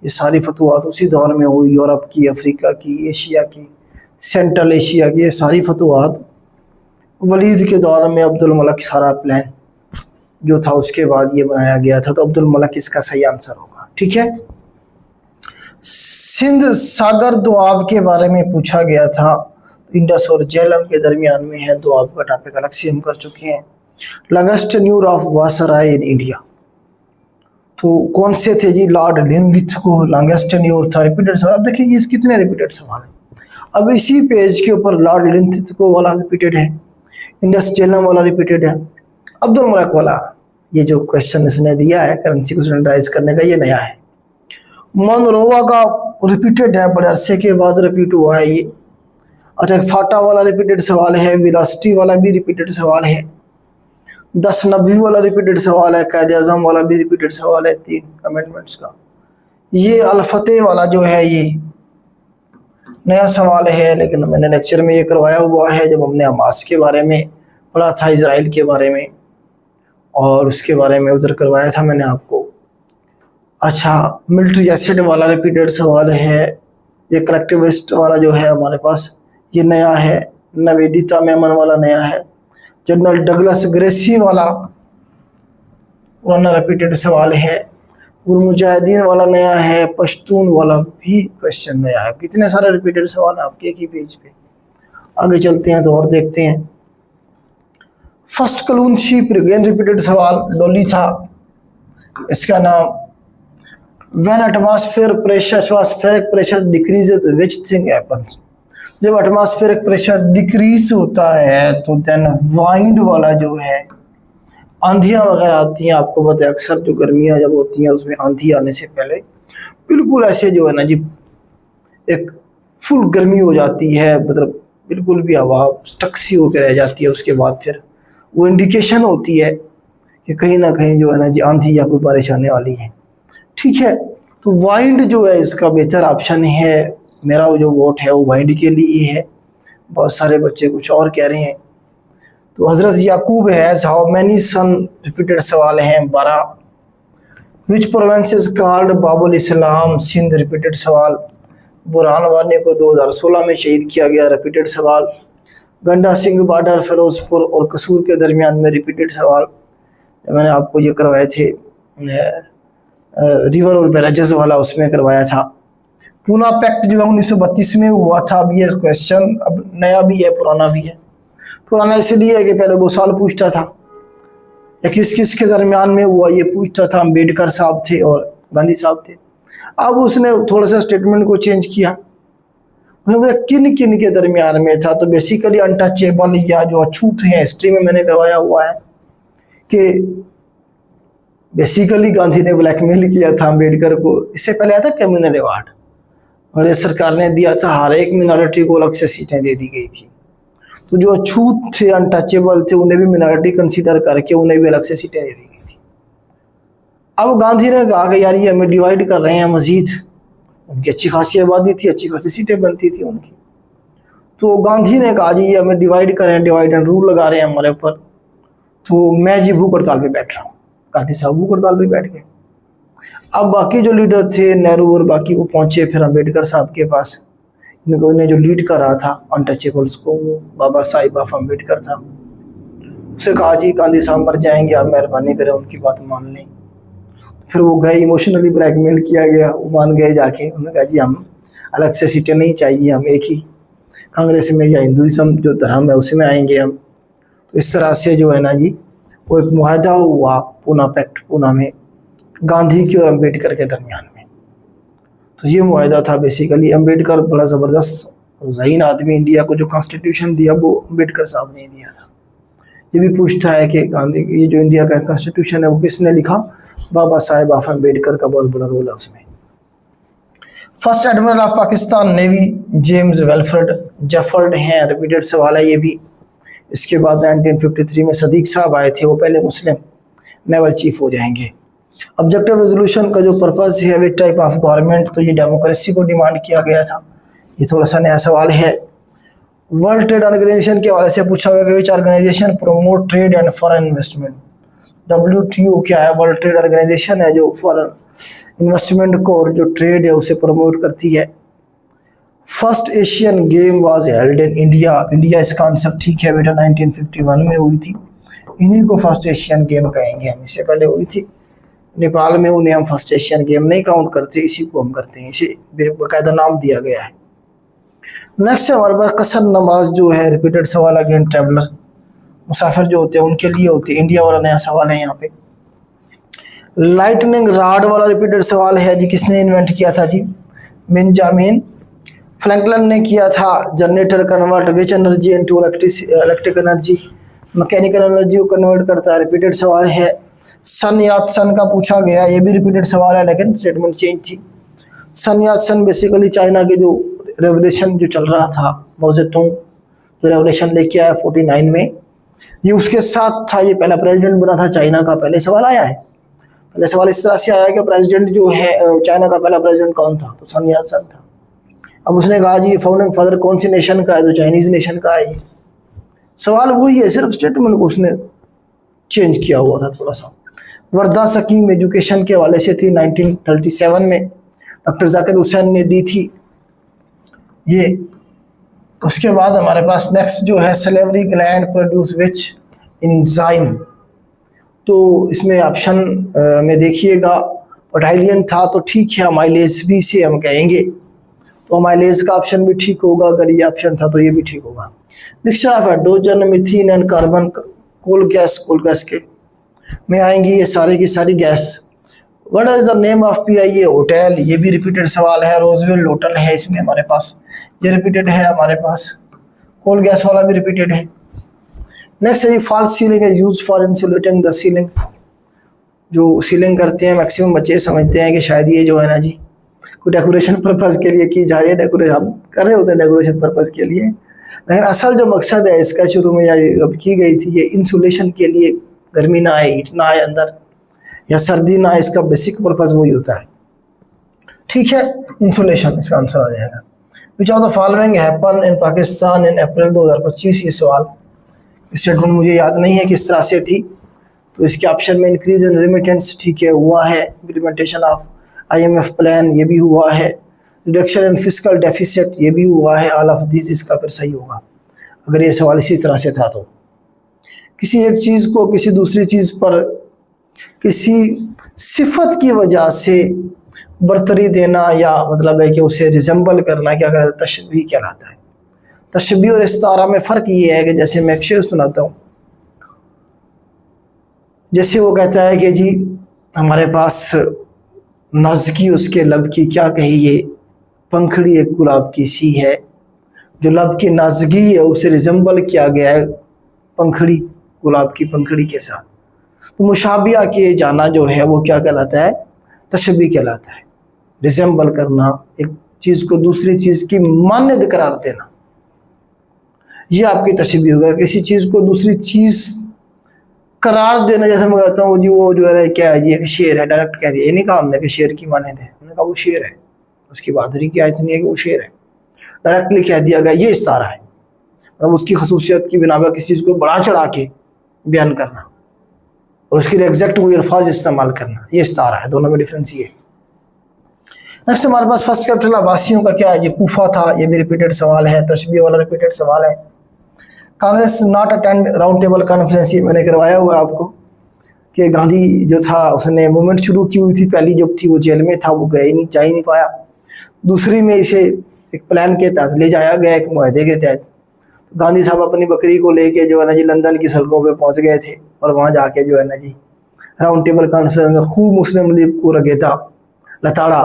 ये सारी फतवात उसी दौर में हुई, यूरोप की, अफ्रीका की, एशिया की, सेंट्रल एशिया की, ये सारी फतवात वलीद के दौर में अब्दुल मलक सारा प्लान जो था उसके बाद ये बनाया गया था। तो अब्दुल मलक इसका सही आंसर होगा। ठीक है। सिंध सागर दोआब के बारे में पूछा गया था, इंडस और झेलम के दरमियान में है। दोआब का टॉपिक अलग से हम कर चुके हैं। Longest tenure of viceroy in India, तो कौन से थे जी? लॉर्ड लिनलिथगो लॉन्गेस्ट टेन्योर था। रिपीटेड सवाल, अब देखिए ये कितने रिपीटेड सवाल है। अब इसी पेज के ऊपर लॉर्ड लिनलिथगो वाला रिपीटेड है, इंडस झेलम वाला रिपीटेड है, अब्दुल मलक वाला ये जो क्वेश्चन इसने दिया है करेंसी को स्टैंडर्डाइज करने का ये नया है। मनरोवा का रिपीटेड है, बड़े अरसे के बाद रिपीट हुआ है ये। अच्छा फाटा वाला रिपीटेड सवाल है, वेलोसिटी वाला भी रिपीटेड सवाल है, 10 नबी वाला रिपीटेड सवाल है, कायद आज़म वाला भी रिपीटेड सवाल है 3 अमेंडमेंट्स का। ये अल-फतेह वाला जो है ये नया सवाल है, लेकिन मैंने लेक्चर में ये करवाया हुआ है जब हमने हमास के बारे में पढ़ा था, इजराइल के बारे में, और उसके बारे में उधर करवाया था मैंने आपको। अच्छा मिलिट्री एसिड वाला रिपीटेड सवाल है। ये कलेक्टिविस्ट वाला जो है हमारे पास ये नया है। नवेदिता मेमन वाला नया है। जनरल डगलस ग्रेसी वाला पुराना रिपीटेड सवाल है। मुजाहिदीन वाला नया है। पश्तून वाला भी क्वेश्चन नया है। कितने सारे रिपीटेड सवाल हैं आपके एक ही पेज पे। आगे चलते हैं तो और देखते हैं। फर्स्ट कलून शिप अगेन रिपीटेड सवाल, डोली था। इसका नाम when atmospheric pressure decreases which thing happens. जब एटमॉस्फेरिक प्रेशर डिक्रीज होता है तो देन वाइंड वाला जो है, आंधियाँ वगैरह आती हैं। आपको पता है अक्सर जो गर्मियाँ जब होती हैं उसमें आंधी आने से पहले बिल्कुल ऐसे जो है ना जी एक फुल गर्मी हो जाती है, मतलब बिल्कुल भी हवा स्टक सी होकर रह जाती है। उसके बाद फिर वो इंडिकेशन होती है कि कहीं ना कहीं जो है ना जी आंधी या कोई बारिश आने वाली है। ठीक है, तो वाइंड जो है इसका बेहतर ऑप्शन है। मेरा जो वोट है वो वाइंड के लिए है। बहुत सारे बच्चे कुछ और कह रहे हैं। तो हज़रत Yaqub has how many son, repeated सवाल हैं 12। Which province is called Babul Islam, Sindh, repeated सवाल। बुरहान वानी को 2016 में शहीद किया गया, रिपीटेड सवाल। गंडा सिंह बॉर्डर फिरोजपुर और कसूर के दरमियान में, रिपीटेड सवाल। मैंने आपको ये करवाए थे रिवर और बैराजेस वाला, उसमें करवाया था। पूना पैक्ट जो है 1932 में हुआ था। अब ये क्वेश्चन अब नया भी है पुराना भी है। पुराना इसलिए है कि पहले वो साल पूछता था, या किस के दरमियान में हुआ ये पूछता था। अम्बेडकर साहब थे और गांधी साहब थे। अब उसने थोड़ा सा स्टेटमेंट को चेंज किया, उसने बोला किन किन के दरमियान में था। तो बेसिकली अनटचेबल या जो अछूत हैं, हिस्ट्री में मैंने करवाया हुआ है कि बेसिकली गांधी ने ब्लैकमेल किया था अम्बेडकर को। इससे पहले आया था कम्युनल अवार्ड, और ये सरकार ने दिया था, हर एक मिनॉरिटी को अलग से सीटें दे दी गई थी। तो जो अछूत थे, अनटचेबल थे, उन्हें भी मिनॉरिटी कंसीडर करके उन्हें भी अलग से सीटें दे दी गई थी। अब गांधी ने कहा कि यार ये हमें डिवाइड कर रहे हैं मजीद। उनकी अच्छी खासी आबादी थी, अच्छी खासी सीटें बनती थी उनकी। तो गांधी ने कहा जी ये हमें डिवाइड करें, डिवाइड एंड रूल लगा रहे हैं हमारे ऊपर। तो मैं जी भूख हड़ताल पे बैठ रहा हूँ। गांधी साहब भूख हड़ताल पे बैठ गए। अब बाकी जो लीडर थे, नेहरू और बाकी, वो पहुंचे फिर अम्बेडकर साहब के पास। इन्होंने जो लीड कर रहा था अनटचेबल्स को, वो बाबा साहिब ऑफ अम्बेडकर था। उसे कहा जी गांधी साहब मर जाएंगे, आप मेहरबानी करें उनकी बात मान लें। फिर वो गए, इमोशनली ब्लैकमेल किया गया, वो मान गए जाके। उन्होंने कहा जी हम अलग से सीटें नहीं चाहिए, हम एक ही कांग्रेस में या हिंदुइज्म जो धर्म है उसी में आएंगे हम। तो इस तरह से जो है ना जी, वो एक मुआहदा हुआ पूना पैक्ट, पूना में, गांधी की और अम्बेडकर के दरमियान में। तो ये मुआहदा था बेसिकली। अम्बेडकर बड़ा ज़बरदस्त और ज़हीन आदमी, इंडिया को जो कॉन्स्टिट्यूशन दिया वो अम्बेडकर साहब ने दिया था। ये भी पूछता है कि गांधी ये जो इंडिया का कॉन्स्टिट्यूशन है वो किसने लिखा। बाबा साहेब ऑफ अम्बेडकर का बहुत बड़ा रोल है उसमें। First admiral of Pakistan navy James Wilfred Jefford हैं, रिपीटेड सवाल है ये भी। इसके बाद 1953 में सदीक साहब आए थे, वो पहले मुस्लिम नेवल चीफ हो जाएंगे। ऑब्जेक्टिव रेजोल्यूशन का जो पर्पस है, विच टाइप ऑफ गवर्नमेंट, तो ये डेमोक्रेसी को डिमांड किया गया था। ये थोड़ा सा नया सवाल है। वर्ल्ड ट्रेड ऑर्गेनाइजेशन के हवाले से पूछा गया कि which organisation promote trade and foreign investment. WTO क्या है? वर्ल्ड ट्रेड ऑर्गेनाइजेशन है जो फॉरेन इन्वेस्टमेंट को और जो ट्रेड है उसे प्रमोट करती है। First Asian game was held in India. India इसका आंसर ठीक है बेटा, 1951 में हुई थी। इन्हीं को फर्स्ट एशियन गेम कहेंगे हम। इससे पहले हुई थी नेपाल में, उन्हें हम फर्स्ट एशियन गेम नहीं काउंट करते, इसी को हम करते हैं, इसे बेकायदा नाम दिया गया है। नेक्स्ट है हमारे पास कसर नमाज जो है, रिपीटेड सवाल अगेन। ट्रैवलर मुसाफिर जो होते हैं उनके लिए होती है। इंडिया वाला नया सवाल है यहाँ पे। लाइटनिंग रॉड वाला रिपीटेड सवाल है जी, किसने इन्वेंट किया था जी? बेंजामिन फ्रैंकलिन ने किया था। Generator convert which energy into electric energy, mechanical energy को कन्वर्ट करता है, रिपीटेड सवाल है। सन यात सन का पूछा गया, ये भी रिपीटेड सवाल है लेकिन स्टेटमेंट चेंज थी। सन यात सन बेसिकली चाइना के जो रेवोल्यूशन जो चल रहा था, माओजेतुंग जो रेवोल्यूशन लेके आया 49 में, ये उसके साथ था। ये पहला प्रेसिडेंट बना था चाइना का। पहले सवाल आया है, पहले सवाल इस तरह से आया कि प्रेसिडेंट जो है चाइना का पहला प्रेसिडेंट कौन था, तो सन यात सन था। अब उसने कहा जी फाउंडिंग फादर कौन सी नेशन का है, तो चाइनीज नेशन का है। सवाल वही है, सिर्फ स्टेटमेंट को उसने चेंज किया हुआ था थोड़ा सा। वर्धा स्कीम एजुकेशन के हवाले से थी, 1937 में डॉक्टर जाकिर हुसैन ने दी थी ये। उसके बाद हमारे पास नेक्स्ट जो है, salivary gland produce which enzyme. तो इसमें ऑप्शन में देखिएगा, पोटाइलियन था तो ठीक है, अमाइलेज भी से हम कहेंगे, तो अमाइलेज का ऑप्शन भी ठीक होगा। अगर ये ऑप्शन था तो ये भी ठीक होगा। Mixture of hydrogen, methane and carbon, coal gas के में आएंगी ये सारे की सारी gas. What is the name of PIA hotel, ये भी रिपीटेड सवाल है। रोजवेल होटल है इसमें हमारे पास, ये रिपीटेड है हमारे पास। कोल गैस वाला भी रिपीटेड है। नेक्स्ट है जी, फॉल्स सीलिंग है use for insulating the ceiling. जो सीलिंग करते हैं मैक्सिमम बच्चे समझते हैं कि शायद ये जो है ना जी कोई डेकोरेशन पर्पज़ के लिए की जा रही है। डेकोरेशन हम कर रहे होते हैं डेकोरेशन पर्पज़ के लिए, लेकिन असल जो मकसद है इसका शुरू में या अब की गई थी, ये इंसुलेशन के लिए, गर्मी ना आए, हीट ना आए अंदर, या सर्दी ना आए, इसका बेसिक पर्पज़ वही होता है। ठीक है, इंसुलेशन इसका आंसर आ जाएगा। Which of the following happen in Pakistan in April 2025। ये सवाल स्टेटमेंट मुझे याद नहीं है किस तरह से थी, तो इसके ऑप्शन में इंक्रीज इन रेमिटेंस, ठीक है, हुआ है। इम्प्लीमेंटेशन ऑफ IMF प्लान, ये भी हुआ है। रिडक्शन इन फिस्कल डेफिसिट, ये भी हुआ है। ऑल ऑफ दिस इसका फिर सही होगा अगर ये सवाल इसी तरह से था। तो किसी एक चीज़ को किसी दूसरी चीज़ पर किसी सिफत की वजह से बरतरी देना, या मतलब है कि उसे रिजेंबल करना, क्या कहते हैं, तशबीह कहलाता है। तशबीह और इस्तारा में फ़र्क ये है कि जैसे मैं एक शेर सुनाता हूँ, जैसे वो कहता है कि जी हमारे पास नाज़की उसके लब की क्या कहिए, पंखड़ी एक गुलाब की सी है। जो लब की नाज़गी है उसे रिजेंबल किया गया है पंखड़ी, गुलाब की पंखड़ी के साथ। तो मुशाबिया किए जाना जो है वो क्या कहलाता है, तशबीह कहलाता है। रिजेंबल करना, एक चीज़ को दूसरी चीज़ की मान्यत करार देना, ये आपकी तशबीह होगा। किसी चीज़ को दूसरी चीज़ करार देना, जैसे मैं कहता हूँ जी वो जो है क्या है जी, एक शेर है, डायरेक्ट कह दिया, ये नहीं कहा हमने कि शेर की माने थे, हमने कहा वो शेर है, उसकी बहादुरी की आयत नहीं है कि वो शेर है, डायरेक्टली कह दिया गया ये इस्तारा है। मतलब उसकी खसूसियत की बिना पर किसी चीज़ को बढ़ा चढ़ा के बयान करना और उसके लिए एग्जैक्ट वही अल्फाज इस्तेमाल करना, ये इस्तारा है। दोनों में डिफरेंस ये है। नेक्स्ट हमारे पास फर्स्ट कैपिटल अब्बासियों का क्या है जी, कूफा था। ये भी रिपीटेड सवाल है, तशबीह वाला रिपीटेड सवाल है। Congress not attend round table conference, ये मैंने करवाया हुआ है आपको कि गांधी जो था उसने मूवमेंट शुरू की हुई थी, पहली जब थी वो जेल में था, वो गए नहीं, जा ही नहीं पाया। दूसरी में इसे एक प्लान के तहत ले जाया गया, एक मुआहदे के तहत। गांधी साहब अपनी बकरी को लेके जो है ना जी लंदन की सड़कों पे पहुंच गए थे और वहाँ जाके जो है ना जी राउंड टेबल कॉन्फ्रेंस में खूब मुस्लिम लीग को रगेता, लताड़ा,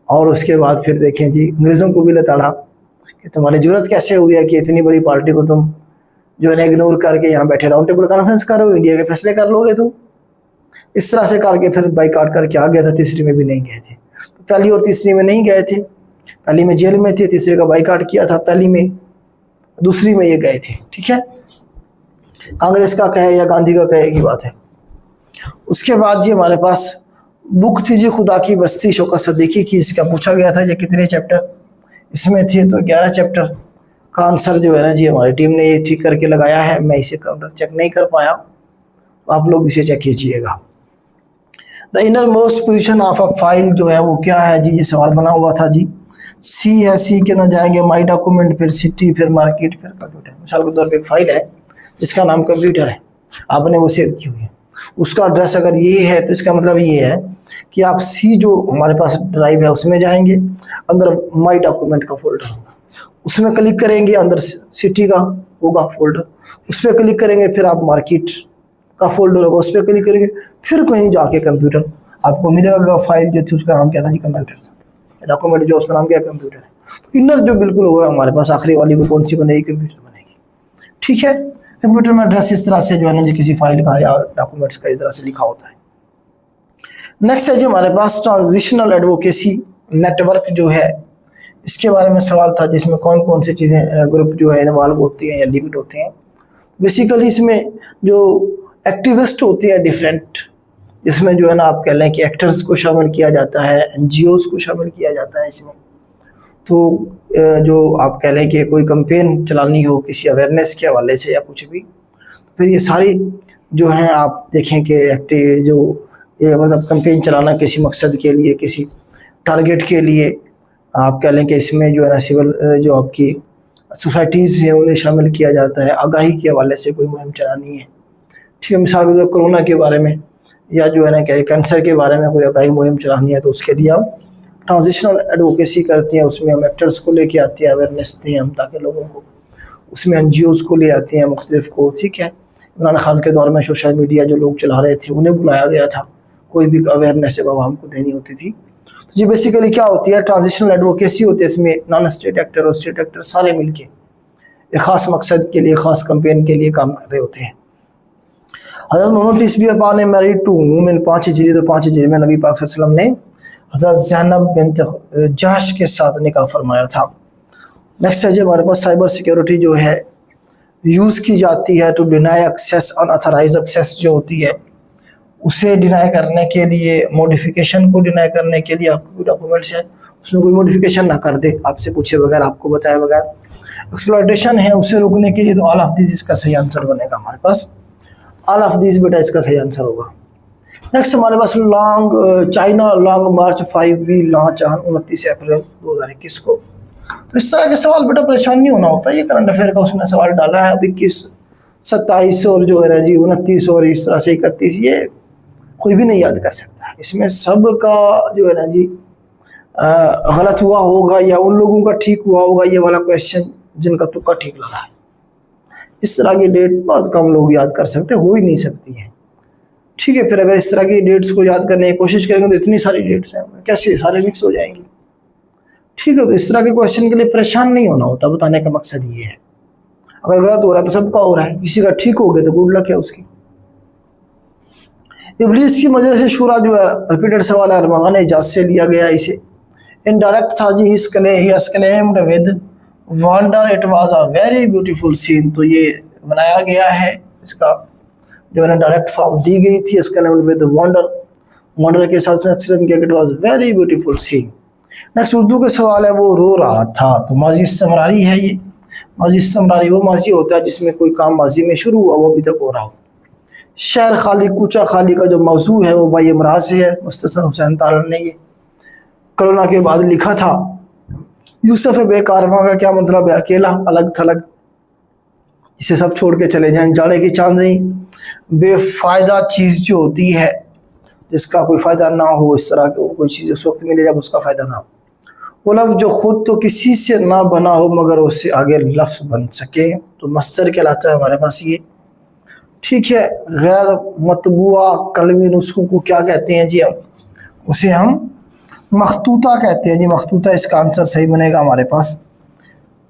और उसके बाद फिर देखें जी अंग्रेज़ों को भी लताड़ा कि तुम्हारी जरूरत कैसे हुई है कि इतनी बड़ी पार्टी को तुम जो है ना इग्नोर करके यहाँ बैठे राउंड टेबल कॉन्फ्रेंस करो, इंडिया के फैसले कर लोगे तुम। इस तरह से करके फिर बाइकाट करके आ गया था। तीसरी में भी नहीं गए थे, तो पहली और तीसरी में नहीं गए थे। पहली में जेल में थे, तीसरे का बाइकाट किया था पहली में, दूसरी में ये गए थे। ठीक है, कांग्रेस का कहे या गांधी का कहे की बात है। उसके बाद जी हमारे पास बुक थी जी खुदा की बस्ती, शौकत सिद्दीकी की। इसका पूछा गया था ये कितने चैप्टर इसमें थे, तो 11 चैप्टर का आंसर जो है ना जी हमारी टीम ने ये ठीक करके लगाया है। मैं इसे काउंटर चेक नहीं कर पाया, तो आप लोग इसे चेक कीजिएगा। The inner most position of a file जो है वो क्या है जी, ये सवाल बना हुआ था जी। सी है, सी के अंदर जाएंगे माई डॉक्यूमेंट, फिर सिटी, फिर मार्केट, फिर कंप्यूटर। मिसाल के तौर पर एक फाइल है जिसका नाम कंप्यूटर है, आपने वो सेव की हुई है, उसका एड्रेस अगर ये है तो इसका मतलब ये है कि आप सी जो हमारे पास ड्राइव है उसमें जाएंगे, अंदर माई डॉक्यूमेंट का फोल्डर होगा, उसमें क्लिक करेंगे, अंदर सिटी का होगा फोल्डर, उस पर क्लिक करेंगे, फिर आप मार्केट का फोल्डर होगा, उस पर क्लिक करेंगे, फिर कहीं जाके कंप्यूटर आपको मिलेगा। फाइल जो थी उसका नाम क्या था जी, कंप्यूटर। डॉक्यूमेंट जो उसका नाम क्या, कंप्यूटर है। तो इनर जो बिल्कुल होगा हमारे पास आखिरी वाली वो कौन सी बनेगी, कंप्यूटर बनेगी। ठीक है, कंप्यूटर में एड्रेस इस तरह से जो है ना जी किसी फाइल का या डॉक्यूमेंट्स का इस तरह से लिखा होता है। नेक्स्ट है जी हमारे पास ट्रांजिशनल एडवोकेसी नेटवर्क जो है, इसके बारे में सवाल था, जिसमें कौन कौन सी चीज़ें ग्रुप जो है इन्वॉल्व होती हैं या लिमिट होते हैं। बेसिकली इसमें जो एक्टिविस्ट होते हैं डिफरेंट, इसमें जो है ना आप कह लें कि एक्टर्स को शामिल किया जाता है, NGOs को शामिल किया जाता है इसमें। तो जो आप कह लें कि कोई कैंपेन चलानी हो किसी अवेयरनेस के हवाले से या कुछ भी, फिर ये सारी जो हैं आप देखें कि एक्टिव जो ये मतलब कैंपेन चलाना किसी मकसद के लिए, किसी टारगेट के लिए, आप कह लें कि इसमें जो है ना सिविल जो आपकी सोसाइटीज़ हैं उन्हें शामिल किया जाता है। आगाही के हवाले से कोई मुहिम चलानी है, ठीक है, मिसाल के तौर पर कोरोना के बारे में या जो है ना क्या कैंसर के बारे में कोई आगाही मुहिम चलानी है, तो उसके लिए हम ट्रांजिशनल एडवोकेसी करते हैं। उसमें हम एक्टर्स को लेके आते हैं, अवेयरनेस दें हम ताकि लोगों को, उसमें NGOs को ले आते हैं मुख्तलिफ को। ठीक है, इमरान खान के दौर में सोशल मीडिया जो लोग चला रहे थे उन्हें बुलाया गया था, कोई भी अवेयरनेस जब आवाम को देनी होती थी। तो ये बेसिकली क्या होती है, ट्रांजिशनल एडवोकेसी होती है। इसमें नॉन स्टेट एक्टर और स्टेट एक्टर सारे मिलके एक ख़ास मकसद के लिए, ख़ास कैंपेन के लिए काम कर रहे होते हैं। हज़रत मोहम्मद पीस बी अपॉन ने मैरिड टू वुमेन 5 हिजरी, तो 5 हिजरी में नबी पाक सल्लल्लाहु अलैहि वसल्लम ने हज़रत ज़ैनब बिन्त जहश के साथ निकाह फरमाया था। नेक्स्ट है जी हमारे पास साइबर सिक्योरिटी जो है यूज़ की जाती है to deny access, unauthorize access जो होती है उसे डिनाई करने के लिए, मॉडिफिकेशन को डिनाई करने के लिए आपके डॉक्यूमेंट्स हैं उसमें कोई मॉडिफिकेशन ना कर दे, आपसे पूछे बगैर, आपको बताए बगैर। एक्सप्लॉयटेशन है, उसे रोकने के लिए, तो ऑल ऑफ दिस इसका सही आंसर बनेगा हमारे पास। ऑल ऑफ दिस बेटा इसका सही आंसर होगा। नेक्स्ट हमारे पास long China long march 5B launch on 29 April 2021 को। तो इस तरह के सवाल बेटा परेशान नहीं होना होता, ये करंट अफेयर का उसने सवाल डाला है। अब 21, 27 और जो है ना जी 29 और इस तरह से 31, ये कोई भी नहीं याद कर सकता। इसमें सब का जो है ना जी गलत हुआ होगा या उन लोगों का ठीक हुआ होगा, ये वाला क्वेश्चन जिनका तुक्का ठीक लगा है। इस तरह की डेट बहुत कम लोग याद कर सकते, हो ही नहीं सकती हैं। ठीक है, फिर अगर इस तरह की डेट्स को याद करने की कोशिश करेंगे तो इतनी सारी डेट्स हैं, कैसे सारे मिक्स हो जाएंगी। ठीक है, तो इस तरह के क्वेश्चन के लिए परेशान नहीं होना होता, बताने का मकसद ये है। अगर गलत हो रहा है तो सबका हो रहा है, किसी का ठीक हो गया तो गुड लक है उसकी। इब्लीस की मजर से शूरा जो है रिपीटेड सवाल है, अरमगान इजाज़त से लिया गया इसे। इनडायरेक्ट था जी, claimed with wonder it was a very beautiful scene. तो ये बनाया गया है, इसका जो है डायरेक्ट फॉर्म दी गई थी, क्लेम्ड विद वंडर के साथ एक्सप्लेन किया, it was very beautiful scene. Next Urdu के सवाल है, वो रो रहा था। तो माजी इस्तिमरारी है ये। माजी इस्तिमरारी वो माजी होता है जिसमें कोई काम माजी में शुरू हुआ वो अभी तक हो रहा हो। शहर खाली कूचा खाली का जो मौजू है वो भाई इमराज से है, मुस्तसन हुसैन तारण ने ये कोरोना के बाद लिखा था। यूसुफ बेकारवां का क्या मतलब है, अकेला अलग थलग, इसे सब छोड़ के चले जाएं। जाड़े की चांदनी, बेफायदा चीज़ जो होती है जिसका कोई फ़ायदा ना हो, इस तरह की कोई चीज़ उस वक्त मिले जब उसका फ़ायदा ना हो। वो लफ्ज़ जो खुद तो किसी से ना बना हो मगर उससे आगे लफ्ज़ बन सके, तो मस्तर कहलाता है हमारे पास ये। ठीक है, गैर मतबूआ कलमी नुस्खों को क्या कहते हैं जी, उसे हम मखतूता कहते हैं जी। मखतूता इसका आंसर सही बनेगा हमारे पास।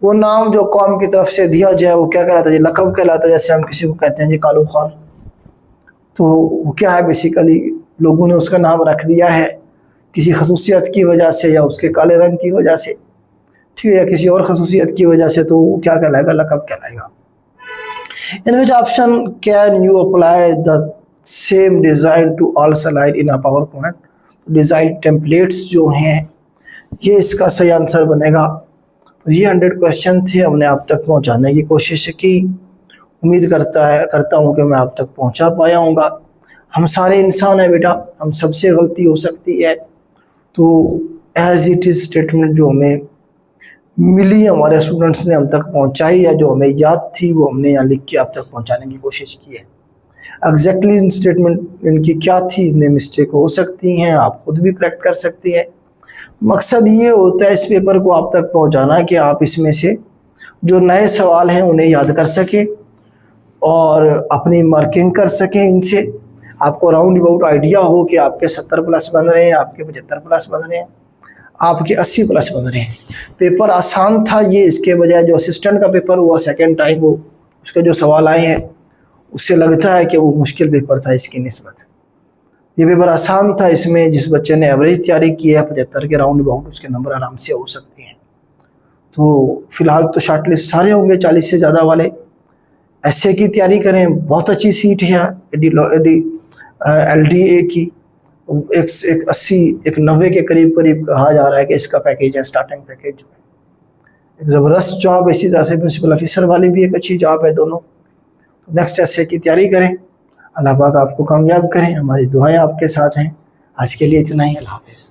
वो नाम जो कौम की तरफ से दिया जाए वो क्या कहलाता है जी, लक़ब कहलाता है। जैसे हम किसी को कहते हैं जी कालू खान, तो वो क्या है, बेसिकली लोगों ने उसका नाम रख दिया है किसी खसूसियत की वजह से या उसके काले रंग की वजह से, ठीक है, या किसी और खसूसियत की वजह से, तो वो क्या कहलाएगा, लक़ब कहलाएगा। In which option can you apply the same design to all slide in a PowerPoint. Design templates जो हैं ये इसका सही आंसर बनेगा। तो ये 100 क्वेश्चन थे, हमने आप तक पहुंचाने की कोशिश की। उम्मीद करता हूं कि मैं आप तक पहुंचा पाया हूँगा। हम सारे इंसान हैं बेटा, हम सबसे गलती हो सकती है। तो एज़ इट इज़ स्टेटमेंट जो हमें मिली हमारे स्टूडेंट्स ने हम तक पहुंचाई, या जो हमें याद थी वो हमने यहाँ लिख के आप तक पहुंचाने की कोशिश की है। एग्जैक्टली इन स्टेटमेंट इनकी क्या थी, इनमें मिस्टेक हो सकती हैं, आप खुद भी करेक्ट कर सकती हैं। मकसद ये होता है इस पेपर को आप तक पहुंचाना कि आप इसमें से जो नए सवाल हैं उन्हें याद कर सकें और अपनी मार्किंग कर सकें इनसे। आपको राउंड अबाउट आइडिया हो कि आपके 70 प्लस बन रहे हैं, आपके 75 प्लस बन रहे हैं, आपके 80 प्लस बन रहे हैं। पेपर आसान था ये, इसके बजाय जो असिस्टेंट का पेपर हुआ सेकेंड टाइम, वो उसके जो सवाल आए हैं उससे लगता है कि वो मुश्किल पेपर था इसकी निस्बत। ये पेपर आसान था, इसमें जिस बच्चे ने एवरेज तैयारी की है 75 के राउंड अबाउट, उसके नंबर आराम से हो सकते हैं। तो फिलहाल तो शार्ट लिस्ट सारे होंगे 40 से ज़्यादा वाले। एसए की तैयारी करें, बहुत अच्छी सीट है LDA की। एक 80 एक 90 के करीब कहा जा रहा है कि इसका पैकेज है, स्टार्टिंग पैकेज जो है। एक ज़बरदस्त जॉब है, इसी तरह से प्रिंसिपल ऑफिसर वाली भी एक अच्छी जॉब है दोनों। तो नेक्स्ट एसए की तैयारी करें, अल्लाह पाक आपको कामयाब करें, हमारी दुआएं आपके साथ हैं। आज के लिए इतना ही, अल्लाह हाफ़िज़।